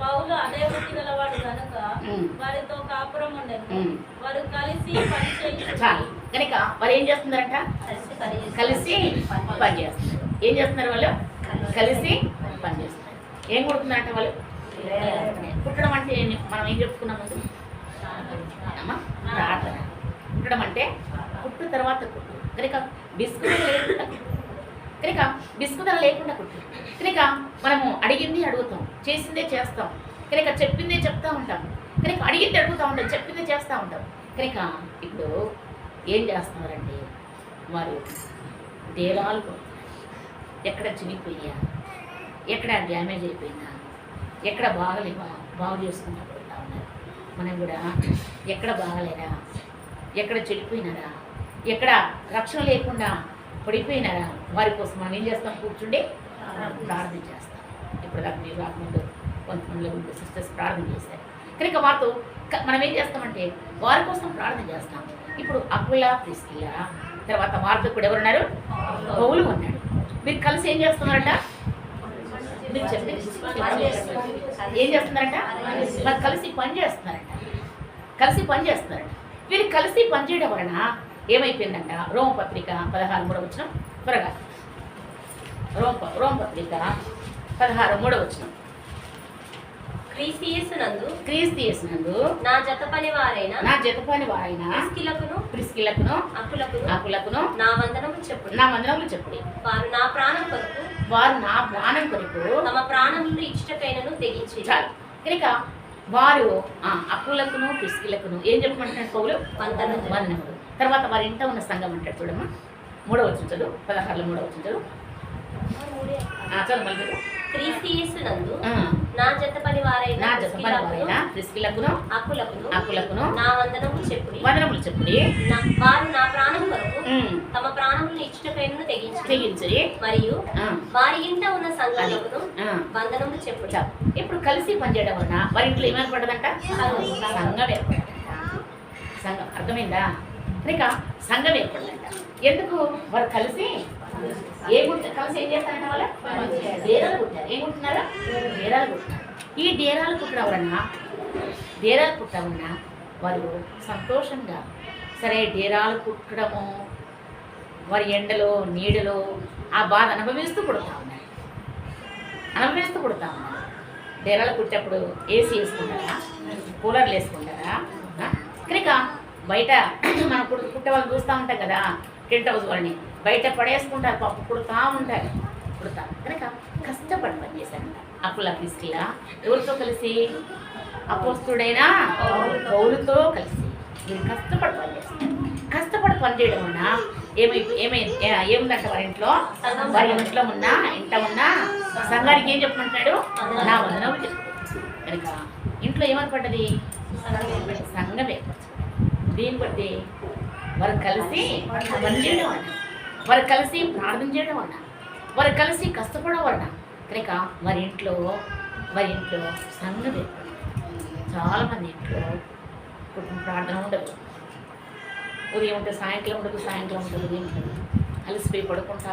పౌలు అదే వృత్తి గలవాడు కనుక వారితో కాపురం ఉండేది. వారు కలిసి పని చేయించారు. చాలు. కనుక వారు ఏం చేస్తున్నారంట? కలిసి పని చేస్తున్నారు. ఏం చేస్తున్నారు వాళ్ళు? కలిసి పని చేస్తున్నారు. ఏం కొడుతున్నారంట వాళ్ళు? కుట్టడం అంటే మనం ఏం చెప్పుకున్నాం ముందు? అమ్మా ప్రార్థన. కుట్టడం అంటే కుట్టు తర్వాత కుట్టు. కనుక బిస్కుట్ లేకుండా కుట్టు. కనుక బిస్కుట్ లేకుండా కుట్టు. కనుక మనము అడిగింది అడుగుతాం, చేసిందే చేస్తాం. కనుక చెప్పిందే చెప్తా ఉంటాం. కనుక అడిగింది అడుగుతూ ఉంటాం, చెప్పిందే చేస్తూ ఉంటాం. కనుక ఇప్పుడు ఏం చేస్తున్నారంటే వారు డేరాలు కొడుతున్నారు. ఎక్కడ చినిగిపోయా, ఎక్కడ డ్యామేజ్ అయిపోయినా, ఎక్కడ బాగలేవా బాగు చేసుకుంటూ కొడుతూ ఉన్నారు. మనం కూడా ఎక్కడ బాగలేరా, ఎక్కడ చెడిపోయినారా, ఎక్కడ రక్షణ లేకుండా పడిపోయినారా, వారి కోసం మనం ఏం చేస్తాం? కూర్చుండి ప్రార్థన చేస్తాం. ఇప్పుడు దాకా మీరు రాకముందు కొంతమంది సిస్టర్స్ ప్రార్థన చేశారు. కనుక వారితో మనం ఏం చేస్తామంటే వారి కోసం ప్రార్థన చేస్తాం. ఇప్పుడు అకుల, ప్రిస్కిల్లా, తర్వాత వారితో కూడా ఎవరున్నారు? పౌలు ఉన్నాడు. మీరు కలిసి ఏం చేస్తున్నారంట? మీరు చెప్పండి. ఏం చేస్తున్నారంట? మరి కలిసి పని చేస్తున్నారంట. కలిసి పని చేస్తున్నారంట. వీరు కలిసి పనిచేయడం వలన ఏమైపోయిందంట? రోమపత్రిక 16:3 త్వరగా. రోమపత్రిక 16:3 క్రీస్తు యేసునందు నా జత పని వారైన ప్రిస్కిల్లకును అకులకును నా వందనములు చెప్పుడి. వారు నా ప్రాణం కొరకు తమ ప్రాణములు ఇచ్చటకైనను తెగించి. చాలు. కనుక వారు అకులకును ప్రిస్కిల్లకును ఏం చెప్పమంటున్నాడు పౌలు? వందనములు. తర్వాత వారి ఇంట ఉన్న సంఘం అంటాడు చూడమ్మా. 3వ చదువు, 16:3 చదువు. చదువు మళ్ళీ చదువు. క్రీస్తు యేసునందు నా జత పని వారైన ప్రిస్కిల్లకును అకులకును నా వందనములు చెప్పుడి. వారు నా ప్రాణం కొరకు తమ ప్రాణములను ఇచ్చటకైనను తెగించి మరియు వారి ఇంట ఉన్న సంఘములను వందనములు చెప్పుడి. ఇప్పుడు కలిసి పనిచేయడం వలన వారి ఇంట్లో ఏమేర్పడదంట? సంఘం ఏర్పడదంట. సంఘం అర్థమైందా? కనుక సంఘం ఏర్పడదంట. ఎందుకు? వారు కలిసి కలిసి ఏం చేస్తారంట? వాళ్ళ డేరాలు కుట్టారు. ఏం కుట్టినారా? డేరాలు కుట్టినారు. ఈ డేరాలు కుట్టడం వలన వారు సంతోషంగా సరే డేరాలు కుట్టడము, వారి ఎండలో నీడలో ఆ బాధ అనుభవిస్తూ పుడతా ఉన్నారు. డేరాలు కుట్టేప్పుడు ఏసీ వేసుకుంటారా? కూలర్లు వేసుకుంటారా? కనుక బయట మనం కుట్టే వాళ్ళు చూస్తూ ఉంటాం కదా, టెంట్ హౌస్ వాళ్ళని బయట పడేసుకుంటారు, పప్పు కుడతా ఉంటారు. కనుక కష్టపడి పని చేశారంట. అకుల, ప్రిస్కిల్లా ఎవరితో కలిసి? అపోస్తుడైన పౌలుతో కలిసి వీరు కష్టపడి పని చేస్తారు. కష్టపడి పని చేయడం వలన ఏముందంట? వారి ఇంట్లో ఉన్న సంఘానికి ఏం చెప్పమంటున్నాడు? నా వందనములు చెప్తాడు. కనుక ఇంట్లో ఏమనిపడ్డది? సంఘం ఏర్పరచు. దీన్ని బట్టి వారు కలిసి పనిచేయడం వలన, వారు కలిసి ప్రార్థన చేయడం వలన, వారు కలిసి కష్టపడడం వలన కనుక వారి ఇంట్లో సంఘం ఏర్పడింది. చాలామంది ఇంట్లో కుటుంబ ప్రార్థన ఉండదు. ఉదయం ఉంటే సాయంత్రం ఉండదు, సాయంత్రం ఉంటుంది, ఉదయం ఉంటుంది. అలసిపోయి పడుకుంటూ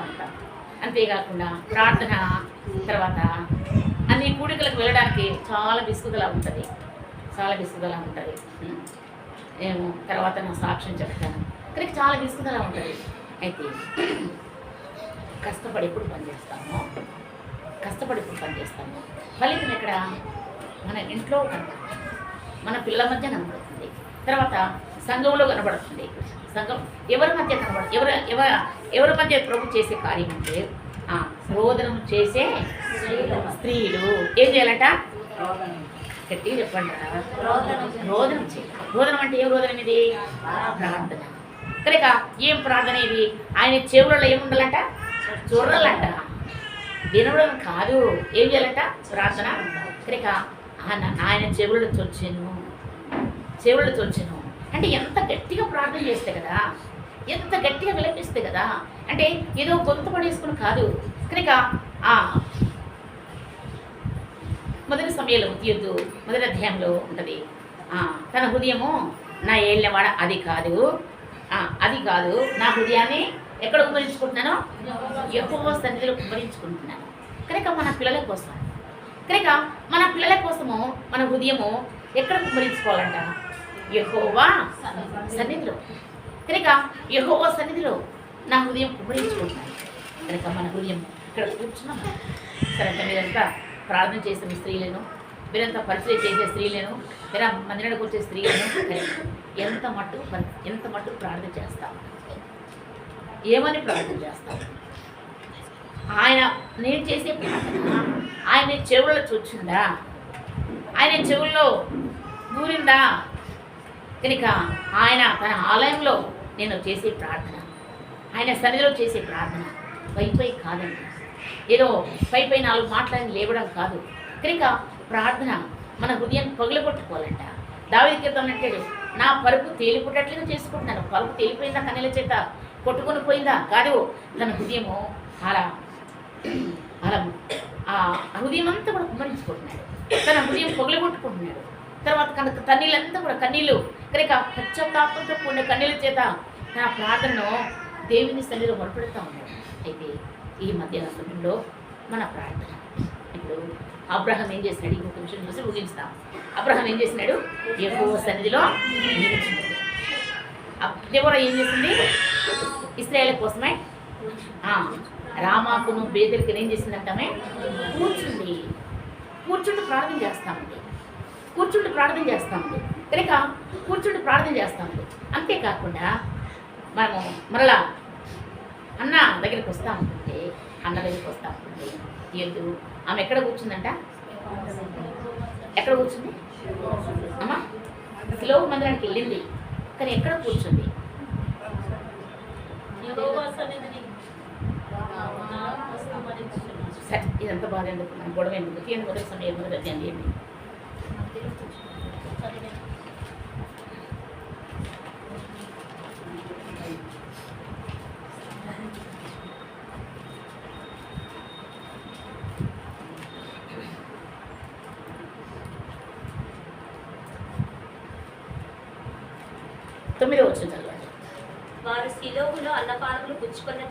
ఉంటాం. అంతేకాకుండా ప్రార్థన తర్వాత అన్ని కూడికలకు వెళ్ళడానికి చాలా విసుగుదలా ఉంటుంది. నేను తర్వాత నా సాక్ష్యం చెప్తాను. కనుక చాలా విసుగుదలా ఉంటుంది. అయితే కష్టపడి ఎప్పుడు పనిచేస్తాము, ఫలితం ఎక్కడ? మన ఇంట్లో కనబడుతుంది, మన పిల్లల మధ్య కనబడుతుంది, తర్వాత సంఘంలో కనబడుతుంది. సంఘం ఎవరి మధ్య కనబడుతుంది? ఎవరి మధ్య ప్రభు చేసే కార్యం అంటే రోదనం చేసే స్త్రీలు ఏం చేయాలంట? గట్టిగా చెప్పండి. రోదనం చేయాలి. రోదనం అంటే ఏం రోదనం? ఇది ప్రార్థన. కనుక ఏం ప్రార్థన ఇది? ఆయన చెవులలో ఏముండాలంట? చూడాలంట, వినడం కాదు. ఏం చేయాలంట? ప్రార్థన. కనుక ఆయన చెవులలో చొచ్చాను అంటే ఎంత గట్టిగా ప్రార్థన చేస్తే కదా, ఎంత గట్టిగా విలపిస్తే కదా, అంటే ఏదో గొంతు పడేసుకుని కాదు. కనుక మొదటి సమయంలో తీయొద్దు మొదటి అధ్యాయంలో ఉంటుంది. తన హృదయము నా ఏళ్ళవాడ అది కాదు, అది కాదు, నా హృదయాన్ని ఎక్కడ కుమ్మరించుకుంటున్నానో యెహోవా సన్నిధిలో కుమ్మరించుకుంటున్నాను. కనుక మన పిల్లల కోసము మన హృదయము ఎక్కడ కుమ్మరించుకోవాలంట? యెహోవా సన్నిధిలో. కనుక యెహోవా సన్నిధిలో నా హృదయం కుమ్మరించుకుంటున్నాను. కనుక మన హృదయం ఇక్కడ కూర్చున్నాం. సరే, మీరంతా ప్రార్థన చేసిన స్త్రీలను, మీరంతా పరిచయం చేసే స్త్రీలను, మీరు మందిరానికి వచ్చే స్త్రీలను ఎంత మట్టు ప్రార్థన చేస్తాం? ఏమని ప్రార్థన చేస్తాం? ఆయన నేను చేసే ప్రార్థన ఆయన చెవుల్లో చూచిందా? ఆయన చెవుల్లో దూరిందా? కనుక ఆయన తన ఆలయంలో నేను చేసే ప్రార్థన, ఆయన సన్నిధిలో చేసే ప్రార్థన పై కాదండి, ఏదో పై 4 మాటలని లేవడం కాదు. కనుక ప్రార్థన మన హృదయాన్ని పగులగొట్టుకోవాలంట. దావీదు కీర్తనలో అంటాడు, నా పరుపు తేలిపోయేటట్లుగా చేసుకుంటున్నాను. పరుపు తేలిపోయిందా? కన్నెల చేత కొట్టుకొని పోయిందా? కాదు, తన హృదయము అలా ఆ హృదయం అంతా కూడా కుమ్మరించుకుంటున్నాడు. తన హృదయం పగులగొట్టుకుంటున్నాడు. తర్వాత కన్నీళ్ళంతా కూడా కన్నీళ్ళు కనుక పశ్చాత్తాపంతో కూడిన కన్నీళ్ళ చేత తన ప్రార్థనను దేవుని సన్నిధిలో మొదలుపెడతా ఉన్నాడు. అయితే ఈ మధ్యాహ్న సమయంలో మన ప్రార్థన ఇప్పుడు అబ్రహాం ఏం చేసినాడు? ఇంకొక విషయం చూసి ముగించుతాం. అబ్రహాం ఏం చేసినాడు? యెహోవా సన్నిధిలో నిలిచినాడు. దెబోరా ఏం చేసింది? ఇశ్రాయేలు కోసమే రామాకును బేదెలకి ఏం చేసిందంటామే? కూర్చుండి ప్రార్థన చేస్తామండి. కనుక కూర్చుండి ప్రార్థన చేస్తామండి. అంతేకాకుండా మనము మరలా అన్న దగ్గరికి వస్తామంటే తీయద్దు. ఆమె ఎక్కడ కూర్చుందంట? ఎక్కడ కూర్చుంది అమ్మా? సిలువ మందిరానికి వెళ్ళింది, కానీ ఎక్కడ కూర్చుంది? సరే, ఇదంతా బాధ ఎందుకు, మన గొడవ ఎందుకు? తీయండి మొదటి సమయం మొదటి అధ్యాయం తీయండి. తొమ్మిదో వచ్చిన చదవండి. వారు శిలోహులో అన్నపానములు పుచ్చుకున్న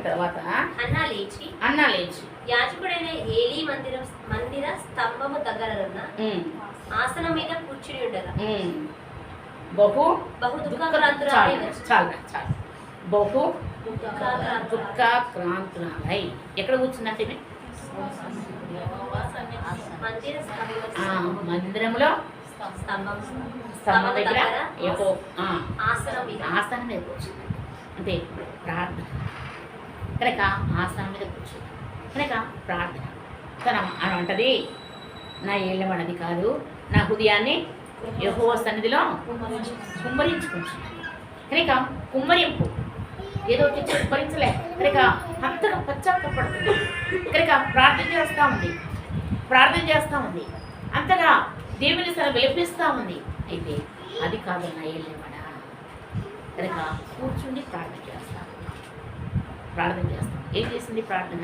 తర్వాత అన్నా లేచి యాజకుడైన ఏలీ మందిర స్తంభము దగ్గరనున్న ఆసనం మీద కూర్చుని ఉండగా బహు దుఃఖాక్రాంతురాలై ఎక్కడ కూర్చుందంటే మందిరంలో స్తంభం దగ్గర ఆసనం మీద కూర్చుంది. అంటే ప్రార్థన కనుక ఆసనం మీద కూర్చుంది. కనుక ప్రార్థన తన అని అంటది, నా ఏళ్ళమన్నది కాదు, నా హృదయాన్ని యెహోవా సన్నిధిలో కుమ్మరించుకుంటున్నాను. కనుక కుమ్మరింపు ఏదో తెచ్చి కుమ్మరించలే. కనుక అంతగా పశ్చాత్తపడుతుంది. కనుక ప్రార్థన చేస్తూ ఉంది. అంతగా దేవుని సరే విలిపిస్తూ ఉంది. అయితే అది కాదు నా ఏళ్ళమడా. కనుక కూర్చుండి ప్రార్థన చేస్తాం. ఏం చేసింది ప్రార్థన?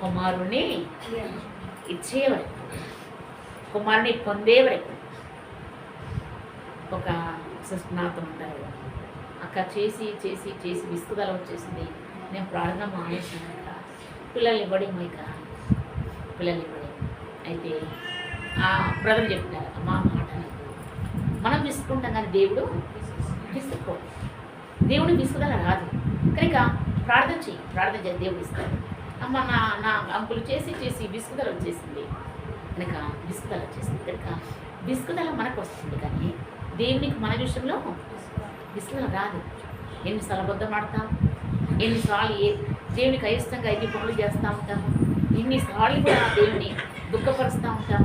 కుమారుణ్ణి ఇచ్చే వరకు, కుమారుని పొందే వరకు. ఒక నాతో ఉంటారు, అక్క చేసి విసుగుదల వచ్చేసింది, నేను ప్రార్థన మానేసాను, పిల్లలు ఇవ్వడం అయితే ఆ బ్రదర్ చెప్తున్నారు, అమ్మా మాట మనం విసుకుంటాం కానీ దేవుడు విసుక్కో. దేవుడు విసుగుదల రాదు. కనుక ప్రార్థన చేసి దేవుడు ఇస్తాడు. అమ్మ నా అంకులు చేసి విసుగుదల వచ్చేసింది. కనుక కనుక విసుగుదల మనకు వస్తుంది, కానీ దేవునికి మన విషయంలో విసుగుదల రాదు. ఎన్నిసార్లు అబద్ధం ఆడతాం, ఎన్నిసార్లు దేవునికి అయిష్టంగా ఎన్ని పనులు చేస్తూ ఉంటాము, ఎన్నిసార్లు కూడా దేవుని దుఃఖపరుస్తూ ఉంటాం,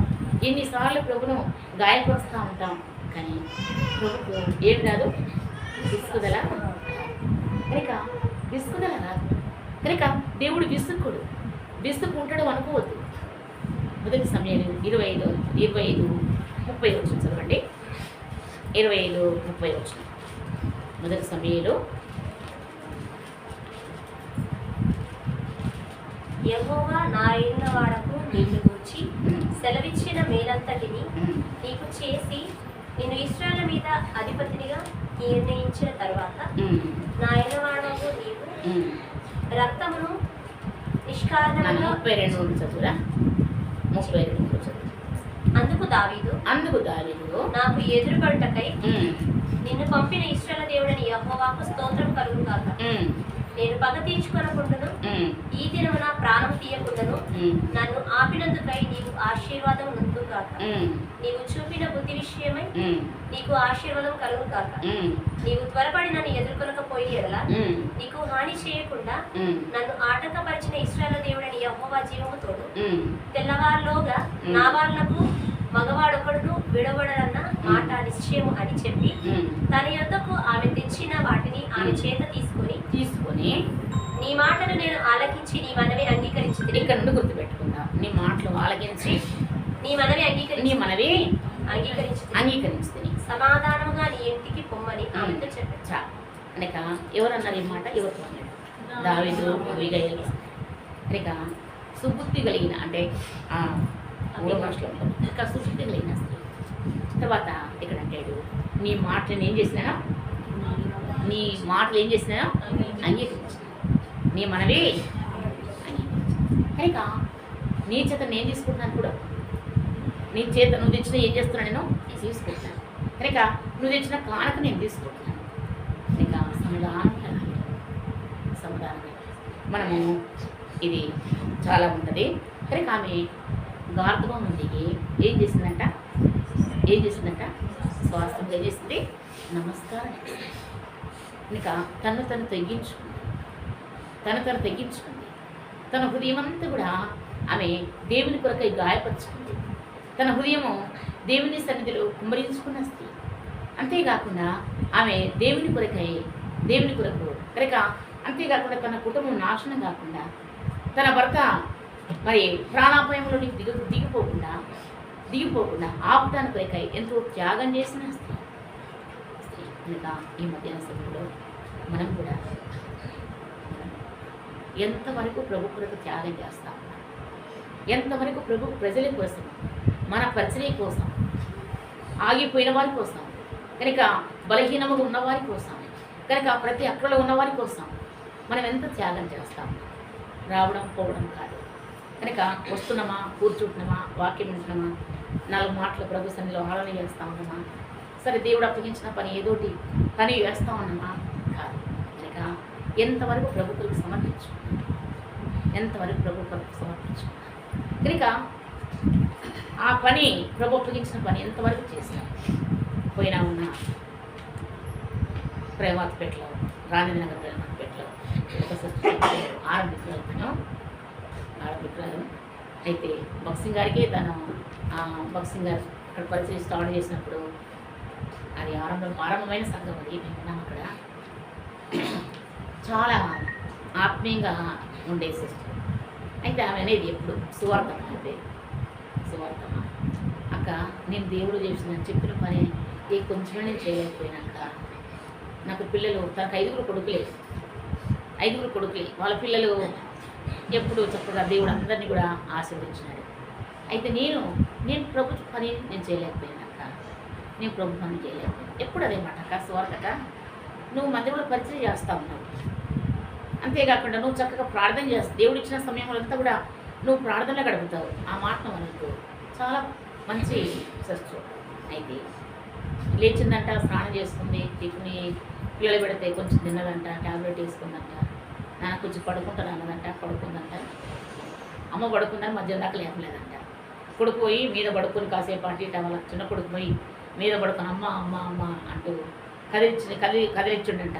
ఎన్నిసార్లు ప్రభును గాయపరుస్తూ ఉంటాం, కానీ ప్రభుకు ఏం రాదు, విసుగుదల. కనుక విసుగుదల రాదు. కనుక దేవుడు విసుక్కుంటాడు అనుకోవద్దు. మొదటి సమయాలు 25-30 వచ్చిన చదవండి. 25-30 వచ్చిన మొదటి సమయంలో యెహోవా నా ఏలిన వాడకు నిన్ను గూర్చి సెలవిచ్చిన మేలంతటిని నీకు చేసి నిన్ను ఇశ్రాయేలు మీద అధిపతినిగా నిర్ణయించిన తర్వాత నా ఏలినవాడకు నీవు రక్తమును నిష్కారణంగా 32 చదువురా 32 చదువు. అందుకు దావీదు నాకు ఎదురుపడుటకై నిన్ను పంపిన ఇశ్రాయేలు దేవుడని యెహోవాకు స్తోత్రం కలుగును గాక. నేను పగ తీర్చుకొనకుండాను ఈ దినమున ప్రాణం తీయకుండాను నన్ను ఆపినందుకై నీకు ఆశీర్వాదం నందు గాక. నీవు చూపిన బుద్ధి విషయమై నీకు ఆశీర్వాదం కలుగు గాక. నీవు త్వరపడి నన్ను ఎదుర్కొనకపోయి ఎడల నీకు హాని చేయకుండా నన్ను ఆటంకపరిచిన ఇశ్రాయేలు దేవుడని యెహోవా జీవము తోడు తెల్లవారులోగా నా వాళ్లకు మగవాడొకడును విడవడన్న మాట నిశ్చయము అని చెప్పి తన యొద్దకు ఆమె తెచ్చిన వాటిని ఆమె చేత తీసుకొని నీ మాటను నేను ఆలకించి నీ మనవి అంగీకరించి ఇక్కడ నుండి గుర్తుపెట్టుకుందాం. నీ మాటలు ఆలకించి నీ మనవి అంగీకరించి సమాధానముగా నీ ఇంటికి పొమ్మని ఆమెతో చెప్పారు. అనక ఎవరన్నారు ఈ మాట? ఎవరు అన్నాడు? దావీదు అబీగయీలు. అనక సుబుద్ధి కలిగిన అంటే భాషలో ఇంకా సుబుద్ధి కలిగిన స్త్రీ. తర్వాత ఇక్కడ అంటాడు నీ మాటలు ఏం చేసినానో అంగీకరించిన నీ మనవి కనుక నీ చేత నేను తీసుకుంటున్నాను కూడా. నీ చేత నువ్వు తెచ్చిన ఏం చేస్తున్నాను నేను తీసుకుంటున్నాను కనుక నువ్వు తెచ్చిన కానుక నేను తీసుకుంటున్నాను. కనుక సమాధానం మనము ఇది చాలా ఉంటుంది. కనుక ఆమె గార్ధగా ఉంది. ఏం చేసిందంట స్వాస్థ్యం ఏం చేసింది? నమస్కారం. ఇంకా తను తగ్గించుకుంది. తన హృదయం అంతా కూడా ఆమె దేవుని కొరకై గాయపరుచుకుంది. తన హృదయము దేవుని సన్నిధిలో కుమ్మరించుకున్న స్త్రీ. అంతేకాకుండా ఆమె దేవుని కొరకు కనుక అంతేకాకుండా తన కుటుంబం నాశనం కాకుండా తన భర్త మరి ప్రాణాపాయంలోనికి దిగిపోకుండా ఆపటానికి కొరకై ఎంతో త్యాగం చేసిన స్త్రీ. కనుక ఈ మధ్యాహ్న సమయంలో మనం కూడా ఎంతవరకు ప్రభు కొరకు త్యాగం చేస్తాం, ఎంతవరకు ప్రభు ప్రజల కోసం, మన పరిచర్య కోసం, ఆగిపోయిన వారి కోసం, కనుక బలహీనముగా ఉన్నవారి కోసం, కనుక ప్రతి అక్కడలో ఉన్నవారి కోసం మనం ఎంత త్యాగం చేస్తాం. రావడం పోవడం కాదు. కనుక వస్తున్నామా, కూర్చుంటున్నామా, వాక్యం వింటున్నామా, 4 మాటలు ప్రభు సన్నిధిలో ఆలోచన చేస్తూ ఉన్నామా, సరే దేవుడు అప్పగించిన పని ఏదోటి పని వేస్తూ ఉన్నామా కాదు. కనుక ఎంతవరకు ప్రభు కొరకు సమర్పించుకున్నాం, కనుక ఆ పని ప్రభు అప్పగించిన పని ఎంతవరకు చేస్తాం. పోయినా ఉన్న ప్రేమాత్పేటలో రాజేంద్రనగర్ ప్రేమాత్పేటలో ఒక ఆరంభికురాలు అయితే బాక్సింగ్ గారికి తను బాక్సింగ్ గారు అక్కడ పరిచయం స్టార్ట్ చేసినప్పుడు అది ఆరంభమైన సంఘం. అది మేము ఉన్నాం అక్కడ. చాలా ఆత్మీయంగా ఉండే సిస్టర్. అయితే ఆమె అనేది ఎప్పుడు సువార్తమ్మ అంటే సువార్తమ్మ అక్క నేను దేవుడు చేసిన చెప్పిన పని కొంచెమే నేను చేయలేకపోయినాక నాకు పిల్లలు తనకు 5 కొడుకులే వాళ్ళ పిల్లలు ఎప్పుడు చక్కగా దేవుడు అందరినీ కూడా ఆశీర్వదించినాడు. అయితే నేను ప్రభు పని నేను చేయలేకపోయినాక ఎప్పుడు అదే మాట అక్క సువార్తక నువ్వు మందిరంలో పరిచయం చేస్తూ ఉన్నావు. అంతేకాకుండా నువ్వు చక్కగా ప్రార్థన చేస్తావు. దేవుడు ఇచ్చిన సమయంలో కూడా నువ్వు ప్రార్థనలో గడుపుతావు. ఆ మాటను మనకు చాలా మంచి సస్సు. అయితే లేచిందంట, స్నానం చేసుకుంది, టిఫిన్ పిల్లలు పెడితే కొంచెం తిన్నదంట, ట్యాబ్లెట్ వేసుకుందంట, నాన్న కొంచెం పడుకుంటాను అన్నదంట, పడుకుందంట. అమ్మ పడుకుందని మధ్యాహ్నం దాకా లేపలేదంట. కొడుకు పోయి మీద పడుకొని కాసేపు అంటే వాళ్ళ చిన్న కొడుకు పోయి మీద పడుకొని అమ్మ అమ్మ అమ్మ అంటూ కదిలిచ్చిండంట.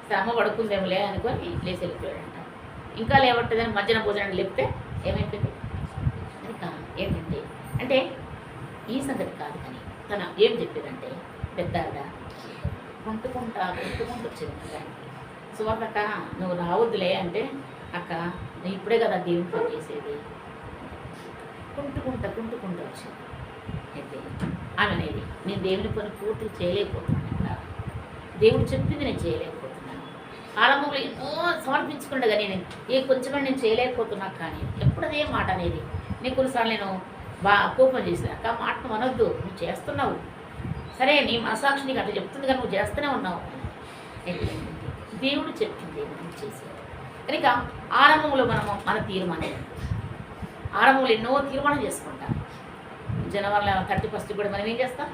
సరే అమ్మ పడుకుందేమోలే అనుకొని లేచి వెళ్ళిపోయాడంట. ఇంకా లేవట్టదని మధ్యాహ్నం భోజనాన్ని లేపితే ఏమైపోయింది? ఇంకా ఏంటంటే అంటే ఈ సంగతి కాదు కానీ తన ఏం చెప్పేదంటే పెద్దావిడ కుంటుకుంటూ వచ్చింది. సువార్తక్క నువ్వు రావద్దులే అంటే అక్క నువ్వు ఇప్పుడే కదా దేవుని పని చేసేది. కుంటుకుంటూ వచ్చింది. అయితే ఆమె అనేది నేను దేవుని పని పూర్తిగా చేయలేకపోతున్నాను అక్క, దేవుడు చెప్పింది నేను చేయలేకపోతున్నాను. ఆరంభంలో ఎన్నో సమర్పించుకుండగా నేను కొంచెమే నేను చేయలేకపోతున్నా, కానీ ఎప్పుడు అదే మాట అనేది. నేను కొన్నిసార్లు నేను కోపం చేసినాక మాటను అనొద్దు, నువ్వు చేస్తున్నావు సరే, నీ మనసాక్షి నీకు అట్లా చెప్తుంది కానీ నువ్వు చేస్తూనే ఉన్నావు. దేవుడు చెప్తుంది మనం చేసేది. కనుక ఆరంభంలో మనము మన తీర్మానం, ఆరంభంలో ఎన్నో తీర్మానం చేసుకుంటాం. జనవరి 31 కూడా మనం ఏం చేస్తాం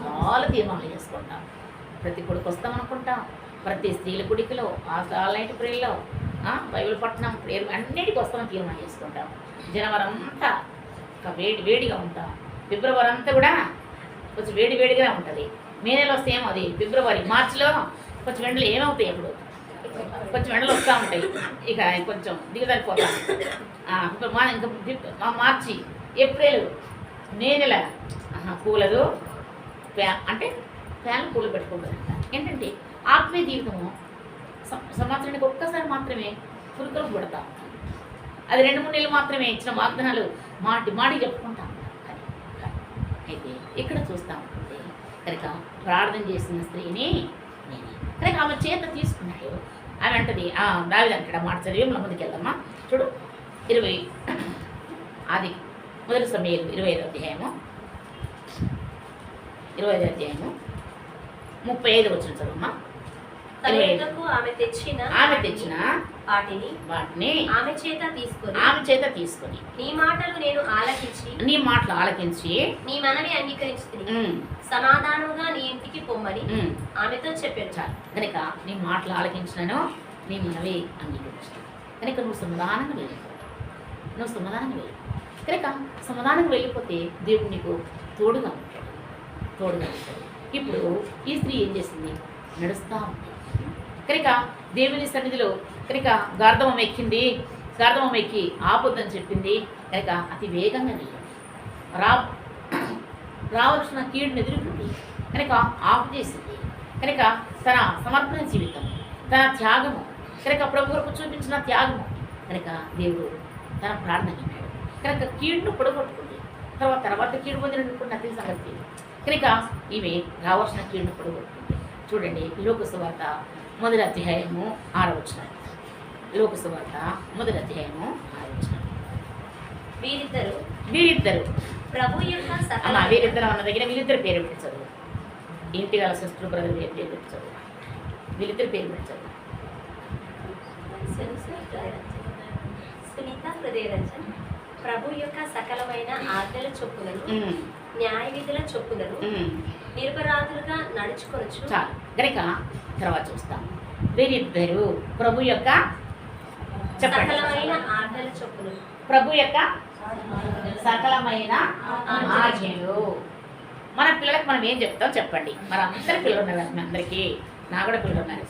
చాలా తీర్మానాలు చేసుకుంటాం. ప్రతి గుడికి వస్తాం అనుకుంటాం, ప్రతి స్త్రీల గుడికిలో, ఆన్లైన్ ప్రేయర్లో, బైబిల్ పట్టణం ప్రేయర్ అన్నిటికీ వస్తామని తీర్మానం చేసుకుంటాం. జనవరి అంతా వేడిగా ఉంటాం. ఫిబ్రవరి అంతా కూడా కొంచెం వేడిగా ఉంటుంది. మే నెల వస్తే ఏమో అది ఫిబ్రవరి, మార్చిలో కొంచెం ఎండలు ఏమవుతాయి, అప్పుడు కొంచెం ఎండలు వస్తూ ఉంటాయి, ఇక కొంచెం దిగజారిపోతాం. ఇంకా మార్చి, ఏప్రిల్, మే నెల కూలరు అంటే ఫ్యాన్ కూలర్ పెట్టుకోకూడదంట. ఏంటంటే ఆత్మీయ జీవితము సంవత్సరానికి ఒక్కసారి మాత్రమే పురుకలు పుడతాం. అది 2-3 నెలలు మాత్రమే ఇచ్చిన వాగ్దానాలు మాటి చెప్పుకుంటాం. అయితే ఇక్కడ చూస్తాం కనుక ప్రార్థన చేసిన స్త్రీని నేను కనుక ఆమె చేత తీసుకున్నాడు. ఆమె అంటది దావీదు అంటాడు మాట చదివి మన ముందుకు వెళ్దామా. చూడు 20 ఆది మొదటి సమయాలు 25వ అధ్యాయము 35 వచ్చిన చదువుమా. ఆమె తెచ్చిన వాటిని ఆమె చేత తీసుకొని నీ మాటలు ఆలకించి నీ మనవి అంగీకరించి సమాధానంగా నీ ఇంటికి పొమ్మని ఆమెతో చెప్పాను. చాలు కనుక నీ మాటలు ఆలకించినాను, నీ మనవి అంగీకరించాను. కనుక నువ్వు సమాధానంగా వెళ్ళిపో. కనుక సమాధానంగా వెళ్ళిపోతే దేవుడు నీకు తోడుగా ఉంటాడు. ఇప్పుడు ఈ స్త్రీ ఏం చేసింది? నడుస్తూ ఉంది. కనుక దేవుని సన్నిధిలో కనుక గార్ధమం ఎక్కి ఆపొద్దని చెప్పింది. కనుక అతి వేగంగా వెళ్ళింది. రావాల్సిన కీడును ఎదుర్కొంది. కనుక ఆపు చేసింది. కనుక తన సమర్పణ జీవితం, తన త్యాగము, కనుక ప్రభు వరకు చూపించిన త్యాగము, కనుక దేవుడు తన ప్రార్థన విన్నాడు. కనుక కీడును పొడగొట్టుకుంది. తర్వాత కీడు పొందినటువంటి అతి సంగతి. కనుక ఈమె రావాల్సిన కీడును పొడగొట్టుకుంది. చూడండి, లోక సువార్త 1వ అధ్యాయము 6వ వచనం. లోక సువార్త 1వ అధ్యాయము 6వ వచనం. వీరిద్దరు ప్రభు యొక్క వీరిద్దరు అన్న దగ్గర వీరిద్దరు పేరు పెట్టి చదువు. ఇంటి గల సిస్టర్ బ్రదర్ పేరు పెట్టి చదువు. వీళ్ళిద్దరు పేరు పెట్టి చదువు. సునీత హృదయరంజన్ ప్రభు యొక్క సకలమైన ఆజ్ఞల చొప్పులను న్యాయ విధుల చొప్పులను నిరపరాధులుగా నడుచుకోవచ్చు. చాలు గరిక తర్వాత చూస్తాం. వీరిద్దరు ప్రభు యొక్క సకలమైన ఆజ్ఞల చొప్పులు, ప్రభు యొక్క సకలమైన ఆజ్ఞలు. మన పిల్లలకు మనం ఏం చెప్తాం చెప్పండి. మరి అందరి పిల్లలు ఉన్నారు, మీ అందరికీ, నా కూడా పిల్లలు ఉన్నారు.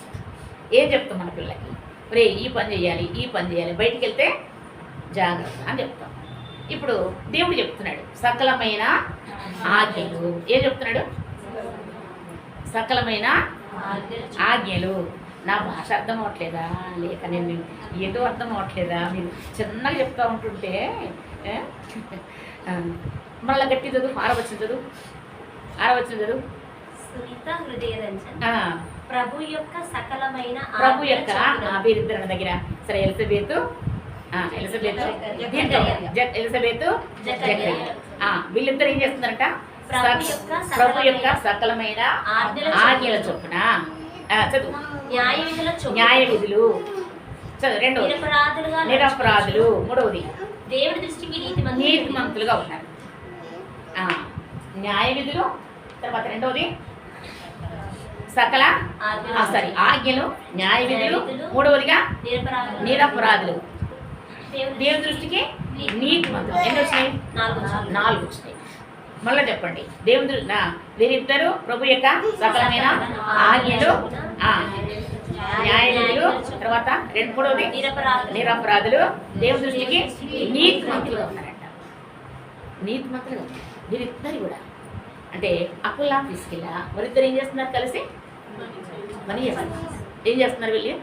ఏం చెప్తాం మన పిల్లలకి? రే ఈ పని చేయాలి, బయటికి వెళ్తే జాగ్రత్త అని చెప్తాం. ఇప్పుడు దేవుడు చెప్తున్నాడు సకలమైన ఆజ్ఞలు. ఏం చెప్తున్నాడు? సకలమైన ఆజ్ఞలు. నా భాష అర్థం అవట్లేదా, లేక నేను ఏదో అర్థం అవట్లేదా? మీరు చిన్నగా చెప్తా ఉంటుంటే మళ్ళీ గట్టి చదువు. 6వ వచనం చదువు. సునీత హృదయరంజన్ ప్రభు యొక్క సకలమైన వీరిద్దరి దగ్గర సరే. ఎలిజబెత్ వీళ్ళిద్దరు ఏం చేస్తున్నారంట? ప్రభు యొక్క సకలమైన ఆజ్ఞల చొప్పున చదువు. న్యాయ విధులు చదువు. 2వ నిరపరాధులు. 3వది దేవుడి దృష్టికి నీతిమంతులుగా ఉన్నారు. న్యాయ విధులు. తర్వాత 2వది సకల ఆజ్ఞలు, న్యాయ విధులు. 3వదిగా నిరపరాధులు. దేవుని దృష్టికి నీతిమంతులు. ఎన్ని వచ్చినాయి? 4 వచ్చినాయి. మళ్ళీ చెప్పండి. వీరిద్దరు ప్రభు యొక్క సకలమైన ఆజ్ఞలు, న్యాయ విధులు. తర్వాత 3వది నిరపరాధులు. దేవుని దృష్టికి నీతిమంతులుగా ఉన్నారంట. నీతిమంతులుగా ఉన్నారు వీరిద్దరు కూడా. అంటే అకుల్లా తీసుకెళ్ళా వారిద్దరు ఏం చేస్తున్నారు? కలిసి పని చేస్తున్నారు. ఏం చేస్తున్నారు? వీళ్ళు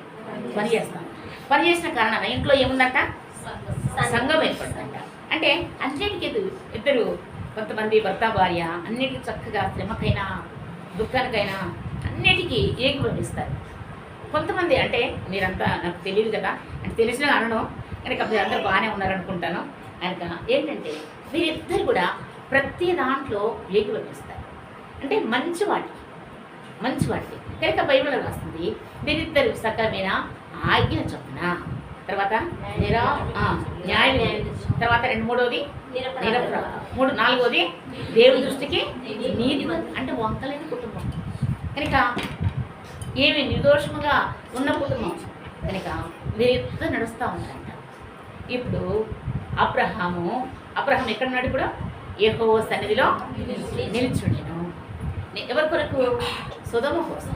పని చేస్తున్నారు. పని చేసిన కారణాన ఇంట్లో ఏముందంట? సంఘం ఏర్పడుతుందంట. అంటే అన్నిటికీ ఇద్దరు, కొంతమంది భర్త భార్య అన్నిటికీ చక్కగా శ్రమకైనా దుఃఖానికైనా అన్నిటికీ ఏకీభవిస్తారు. కొంతమంది అంటే మీరంతా నాకు తెలియదు కదా, అంటే తెలిసిన అనను కనుక మీరందరూ బాగానే ఉన్నారనుకుంటాను. కనుక ఏంటంటే వీరిద్దరు కూడా ప్రతి దాంట్లో ఏకీభవిస్తారు. అంటే మంచి వాటికి కనుక బైబిల్లో రాస్తుంది వీరిద్దరు సకలమైన ఆజ్ఞ చొప్పున, తర్వాత న్యాయం, తర్వాత మూడవది నిరపరాధం, నాలుగవది దేవుని దృష్టికి నీతి. అంటే వంకలేని కుటుంబం కనుక ఏమి నిర్దోషముగా ఉన్న కుటుంబం కనుక వీరిద్దరు నడుస్తూ ఉంటారంట. ఇప్పుడు అబ్రహాం ఎక్కడున్నాడు? ఇప్పుడు యెహోవా సన్నిధిలో నిల్చుండెను. ఎవరి కొరకు? సొదొమ కోసం.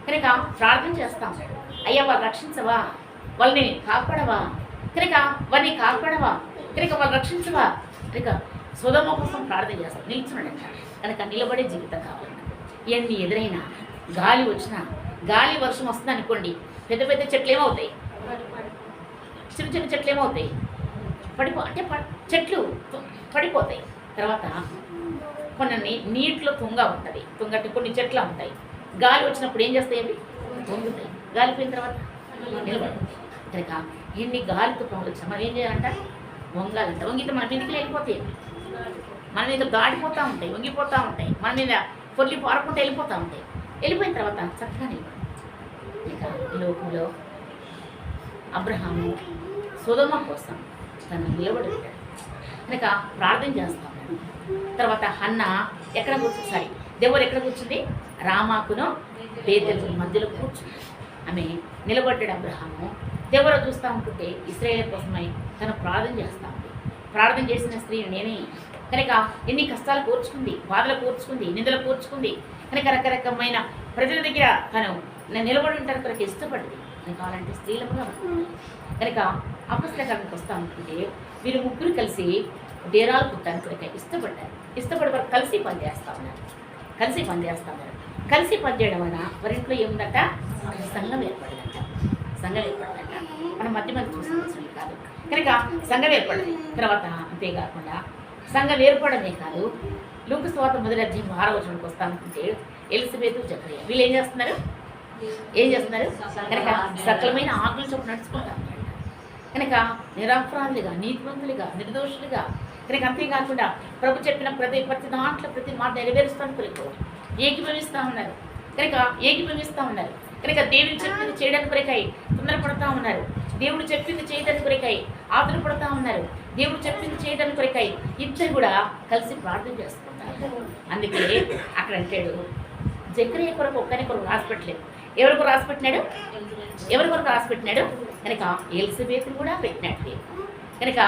కనుక ప్రార్థన చేస్తాం, అయ్యా వాళ్ళు రక్షించవా, వాళ్ళని కాపాడవా, కనుక వారిని కాపాడవా, కనుక వాళ్ళు రక్షించవా, కనుక సొదొమ కోసం ప్రార్థన చేస్తాం. నిల్చున్నాడంట. కనుక నిలబడే జీవితం కావాలి. ఎన్ని ఎదురైనా గాలి వచ్చినా, గాలి వర్షం వస్తుంది అనుకోండి, పెద్ద పెద్ద చెట్లు ఏమవుతాయి, చిన్న చిన్న చెట్లు ఏమవుతాయి, చెట్లు పడిపోతాయి. తర్వాత కొన్ని నీటిలో తుంగ ఉంటుంది, తుంగట్టి కొన్ని చెట్లు ఉంటాయి. గాలి వచ్చినప్పుడు ఏం చేస్తాయి? అవి వంగుతాయి. గాలిపోయిన తర్వాత నిలబడతాయి. కనుక ఎన్ని గాలితో పనులు వచ్చా మనం ఏం చేయాలంట? వంగాలంట. వంగితే మన మీదకి వెళ్ళిపోతాయి, మన మీద గాడిపోతూ ఉంటాయి, వంగిపోతూ ఉంటాయి, మన మీద పొల్లి పారుకుంటూ వెళ్ళిపోతూ ఉంటాయి. వెళ్ళిపోయిన తర్వాత చక్కగా నిలబడి. ఇక ఈ లోకంలో అబ్రహాము సొదొమ కోసం తను నిలబడి ఉంటాడు. కనుక ప్రార్థన చేస్తాం. తర్వాత హన్న ఎక్కడ కూర్చుంది? దేవుడు ఎక్కడ కూర్చుంది? రామాకును బేతేలు మధ్యలో కూర్చుంది. ఆమె నిలబడ్డాడు అబ్రహాము. దేవుడు చూస్తూ ఉంటుంటే ఇశ్రాయేలు కోసమై తను ప్రార్థన చేస్తూ ఉంది. ప్రార్థన చేసిన స్త్రీ నేనే. కనుక ఎన్ని కష్టాలు కూర్చుకుంది, బాధలు కూర్చుకుంది, నిందలు కూర్చుకుంది. కనుక రకరకమైన ప్రజల దగ్గర తను నిలబడి ఉంటారు కనుక ఇష్టపడింది. అని కావాలంటే స్త్రీలకు కనుక అపస్లకానికి వస్తూ ఉంటుంటే వీరు ముగ్గురు కలిసి డేరాలు పుట్టాను కనుక ఇష్టపడి వారు కలిసి పనిచేస్తూ ఉన్నారు. కలిసి పనిచేయడం వలన వారింట్లో ఏముందంట? సంఘం ఏర్పడిందంట. మనం మధ్య చూసుకోవాల్సింది కాదు. కనుక సంఘం ఏర్పడింది. తర్వాత అంతేకాకుండా సంఘం ఏర్పడమే కాదు, లూకా సువార్త 1వ అధ్యాయం 6వ వచనానికి వస్తా అనుకుంటే ఎలిజబెతు జకరియా వీళ్ళు ఏం చేస్తున్నారు? కనుక సకలమైన ఆజ్ఞల చొప్పున నడుచుకుంటారు. కనుక నిరపరాధులుగా, నీతివంతులుగా, నిర్దోషులుగా, కనుక అంతేకాకుండా ప్రభు చెప్పిన ప్రతి దాంట్లో ప్రతి మాట నెరవేరుస్తాను కొరకు ఏకీభవిస్తూ ఉన్నారు. కనుక దేవుడు చెప్పింది చేయడానికి కొరకై తొందరపడుతూ ఉన్నారు. దేవుడు చెప్పింది చేయడానికి కొరకై ఆతురపడుతూ ఉన్నారు. దేవుడు చెప్పింది చేయడానికి కొరకై ఇద్దరు కూడా కలిసి ప్రార్థన చేసుకుంటారు. అందుకే అక్కడ అంటాడు జకరియా కొరకు ఒక్కరి కొరకు రాసిపెట్టలేదు. ఎవరి కొరకు రాసిపెట్టినాడు? కనుక ఎలిజబెత్ కూడా పెట్టినట్టు. కనుక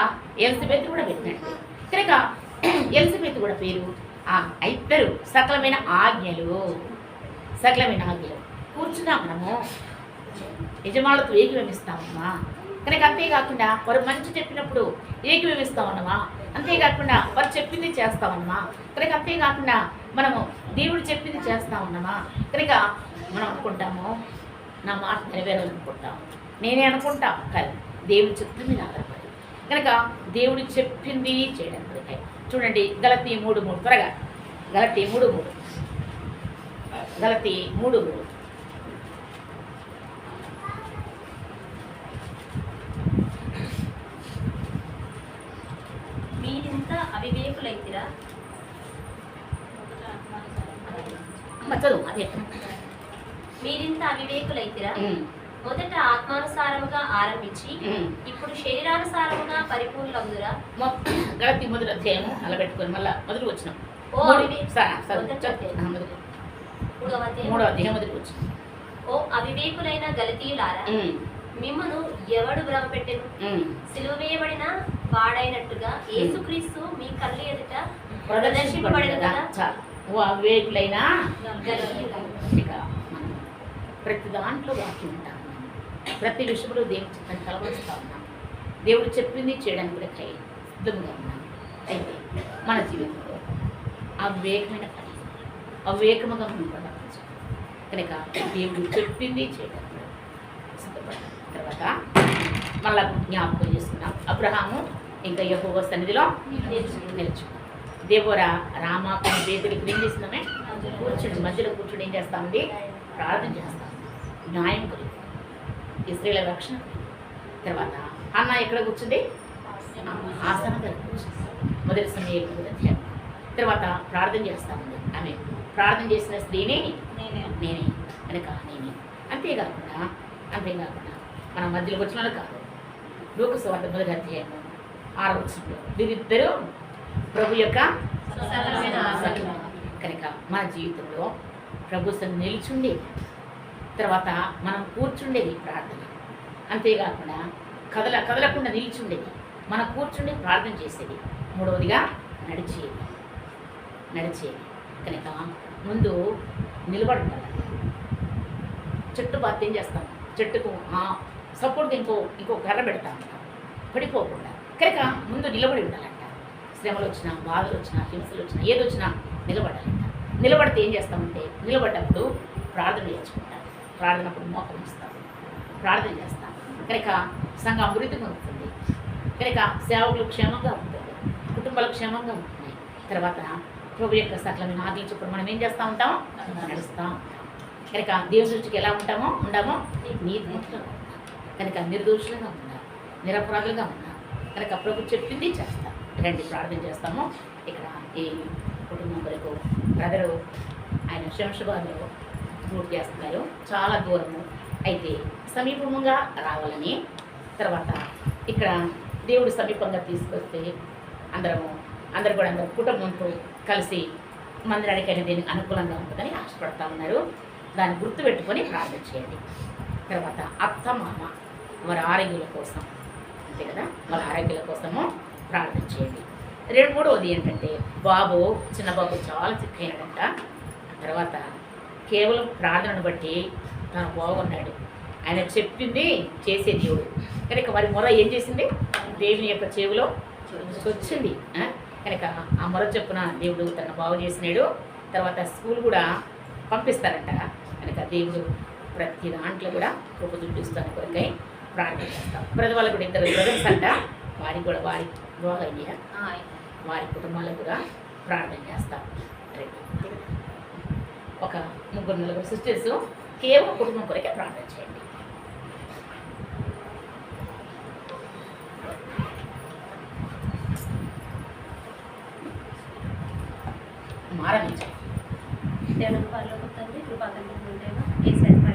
ఎలిజబెత్ కూడా పేరు ఇద్దరు సకలమైన ఆజ్ఞలు కూర్చున్నా మనము యజమానులతో ఏకీభవిస్తామమ్మా. కనుక అంతేకాకుండా వారు మంచి చెప్పినప్పుడు ఏకీభవిస్తా ఉన్నామా, అంతేకాకుండా వారు చెప్పింది చేస్తా ఉన్నామా, కనుక అంతేకాకుండా మనము దేవుడు చెప్పింది చేస్తా ఉన్నామా. కనుక మనం అనుకుంటాము నా మాట నెరవేరాలనుకుంటాము, నేనే అనుకుంటాం కానీ దేవుడు చెప్తుంది మీద ఆధారపడి. కనుక దేవుడు చెప్పింది చేయడానికి చూడండి గలతీ 3:3 త్వరగా గలతీ 3:3 మీరింత అవివేకులైతిరా. చదువు అదే మీరింత అవివేకులైతిరా. మొదట ఆత్మానుసారముగా ఆరంభించి ఇప్పుడు శరీరానుసారముగా పరిపూర్ణులగుదురా. గలతీ 1వ అధ్యాయం అలా పెట్టుకొని మళ్ళీ మొదటి వచ్చినాం. 3వ అధ్యాయం మొదటి వచ్చినాం. ఓ అవివేకులైన గలతీయులారా, మిమ్మును ఎవడు భ్రమ పెట్టెను? సిలువ వేయబడిన వాడైనట్టుగా యేసుక్రీస్తు మీ కళ్ళ ఎదుట ప్రదర్శింపబడెను కదా. ఓ అవివేకులైన ప్రతి దాంట్లో వాక్యం ఉంటాం, ప్రతి విషయంలో దేవుడి చిత్తాన్ని కలవరుస్తూ ఉన్నాం. దేవుడు చెప్పింది చేయడానికి కూడా సిద్ధంగా ఉన్నాం. అయితే మన జీవితంలో అవివేకమైన పని అవివేకముగా మనం ప్రవర్తించాలి. కనుక దేవుడు చెప్పింది చేయడానికి సిద్ధపడ్డాం. తర్వాత మళ్ళా జ్ఞాపకం చేసుకున్నాం. అబ్రహాము ఇంకా యెహోవా సన్నిధిలో నిలుచుకున్నాం. దేవోరా రామాకు బేతులకి ఏం చేస్తున్నామే కూర్చుని మధ్యలో కూర్చుని ఏం చేస్తామండి ప్రార్థన చేస్తాం. న్యాయం కొరకు, ఇశ్రాయేలు రక్షణ కొరకు. తర్వాత అన్న ఎక్కడ కూర్చుంది? ఆసనం దగ్గర కూర్చుంది. మొదటి సమయం 8వ అధ్యాయం. తర్వాత ప్రార్థన చేస్తామండి. ఆమె ప్రార్థన చేసిన స్త్రీని నేనే కనుక నేనే. అంతేకాకుండా మన మధ్యలోకి వచ్చిన వాళ్ళు కాదు. లూకా సువార్త 1వ అధ్యాయము 6వ వచనంలో వీరిద్దరూ ప్రభు యొక్క కనుక మన జీవితంలో ప్రభు సన్నిధిలో నిలిచుండేది. తర్వాత మనం కూర్చుండేది ప్రార్థన. అంతేకాకుండా కదలకుండా నిలిచుండేది. మనం కూర్చుండి ప్రార్థన చేసేది. మూడవదిగా నడిచేది కనుక ముందు నిలబడి ఉండాలి. చెట్టు బాత్ ఏం చేస్తాం? చెట్టుకు సపోర్ట్ ఇంకో కర్ర పెడతాం పడిపోకుండా. కనుక ముందు నిలబడి ఉండాలంట. శ్రమలు వచ్చినా, బాధలు వచ్చినా, హింసలు వచ్చినా, ఏది వచ్చినా నిలబడాలంట. నిలబడితే ఏం చేస్తామంటే నిలబడ్డప్పుడు ప్రార్థన చేసుకుంటాం. ప్రార్థనప్పుడు మోకరిస్తాం, ప్రార్థన చేస్తాం. కనుక సంఘం అభివృద్ధి పొందుతుంది. కనుక సేవకులు క్షేమంగా ఉంటుంది, కుటుంబాలు క్షేమంగా ఉంటున్నాయి. తర్వాత ప్రభు యొక్క సకలమైన ఆజ్ఞలు చొప్పున మనం ఏం చేస్తూ ఉంటాం? నడుస్తూ ఉంటాం. కనుక దేవుని దృష్టికి ఎలా ఉండమో నీతిమంతులుగా ఉంటాం. కనుక నిర్దోషులుగా ఉండాలి, నిరపరాధులుగా ఉండాలి. కనుక ప్రభు చెప్పింది చేస్తాం. రండి ప్రార్థన చేస్తాము. ఇక్కడ ఈ కుటుంబం వరకు బ్రదరు ఆయన శంషాబాద్లో పూర్తి చేస్తున్నారు. చాలా దూరము అయితే సమీపంగా రావాలని, తర్వాత ఇక్కడ దేవుడు సమీపంగా తీసుకొస్తే అందరూ కూడా కుటుంబంతో కలిసి మందిరానికైనా దీనికి అనుకూలంగా ఉంటుందని ఆశపడతా ఉన్నారు. దాన్ని గుర్తుపెట్టుకొని ప్రార్థన చేయండి. తర్వాత అత్త మామ వారి ఆరోగ్యాల కోసం, అంతే కదా, వాళ్ళ ఆరోగ్యాల కోసము ప్రార్థన చేయండి. మూడవది ఏంటంటే చిన్న బాబు చాలా చిక్కైనాడంట. తర్వాత కేవలం ప్రార్థనను బట్టి తను బాగున్నాడు. ఆయన చెప్పింది చేసే దేవుడు. కనుక వారి మొర ఏం చేసింది? దేవుని యొక్క చెవిలో వచ్చింది. కనుక ఆ మొర చెప్పున దేవుడు తను బాగు చేసినాడు. తర్వాత స్కూల్ కూడా పంపిస్తారంట. కనుక దేవుడు ప్రతి దాంట్లో కూడా కృప చూపిస్తాను కొరకై ప్రార్థన చేస్తాం. వాళ్ళకు కూడా 2 బ్రదర్స్ అంట. వారికి కూడా వారి బాగా అయ్యా వారి కుటుంబాలకు కూడా ప్రార్థన చేస్తాం. ఒక 3-4 సిస్టర్స్ కేవలం కుటుంబం కొరకే ప్రార్థన చేయండి.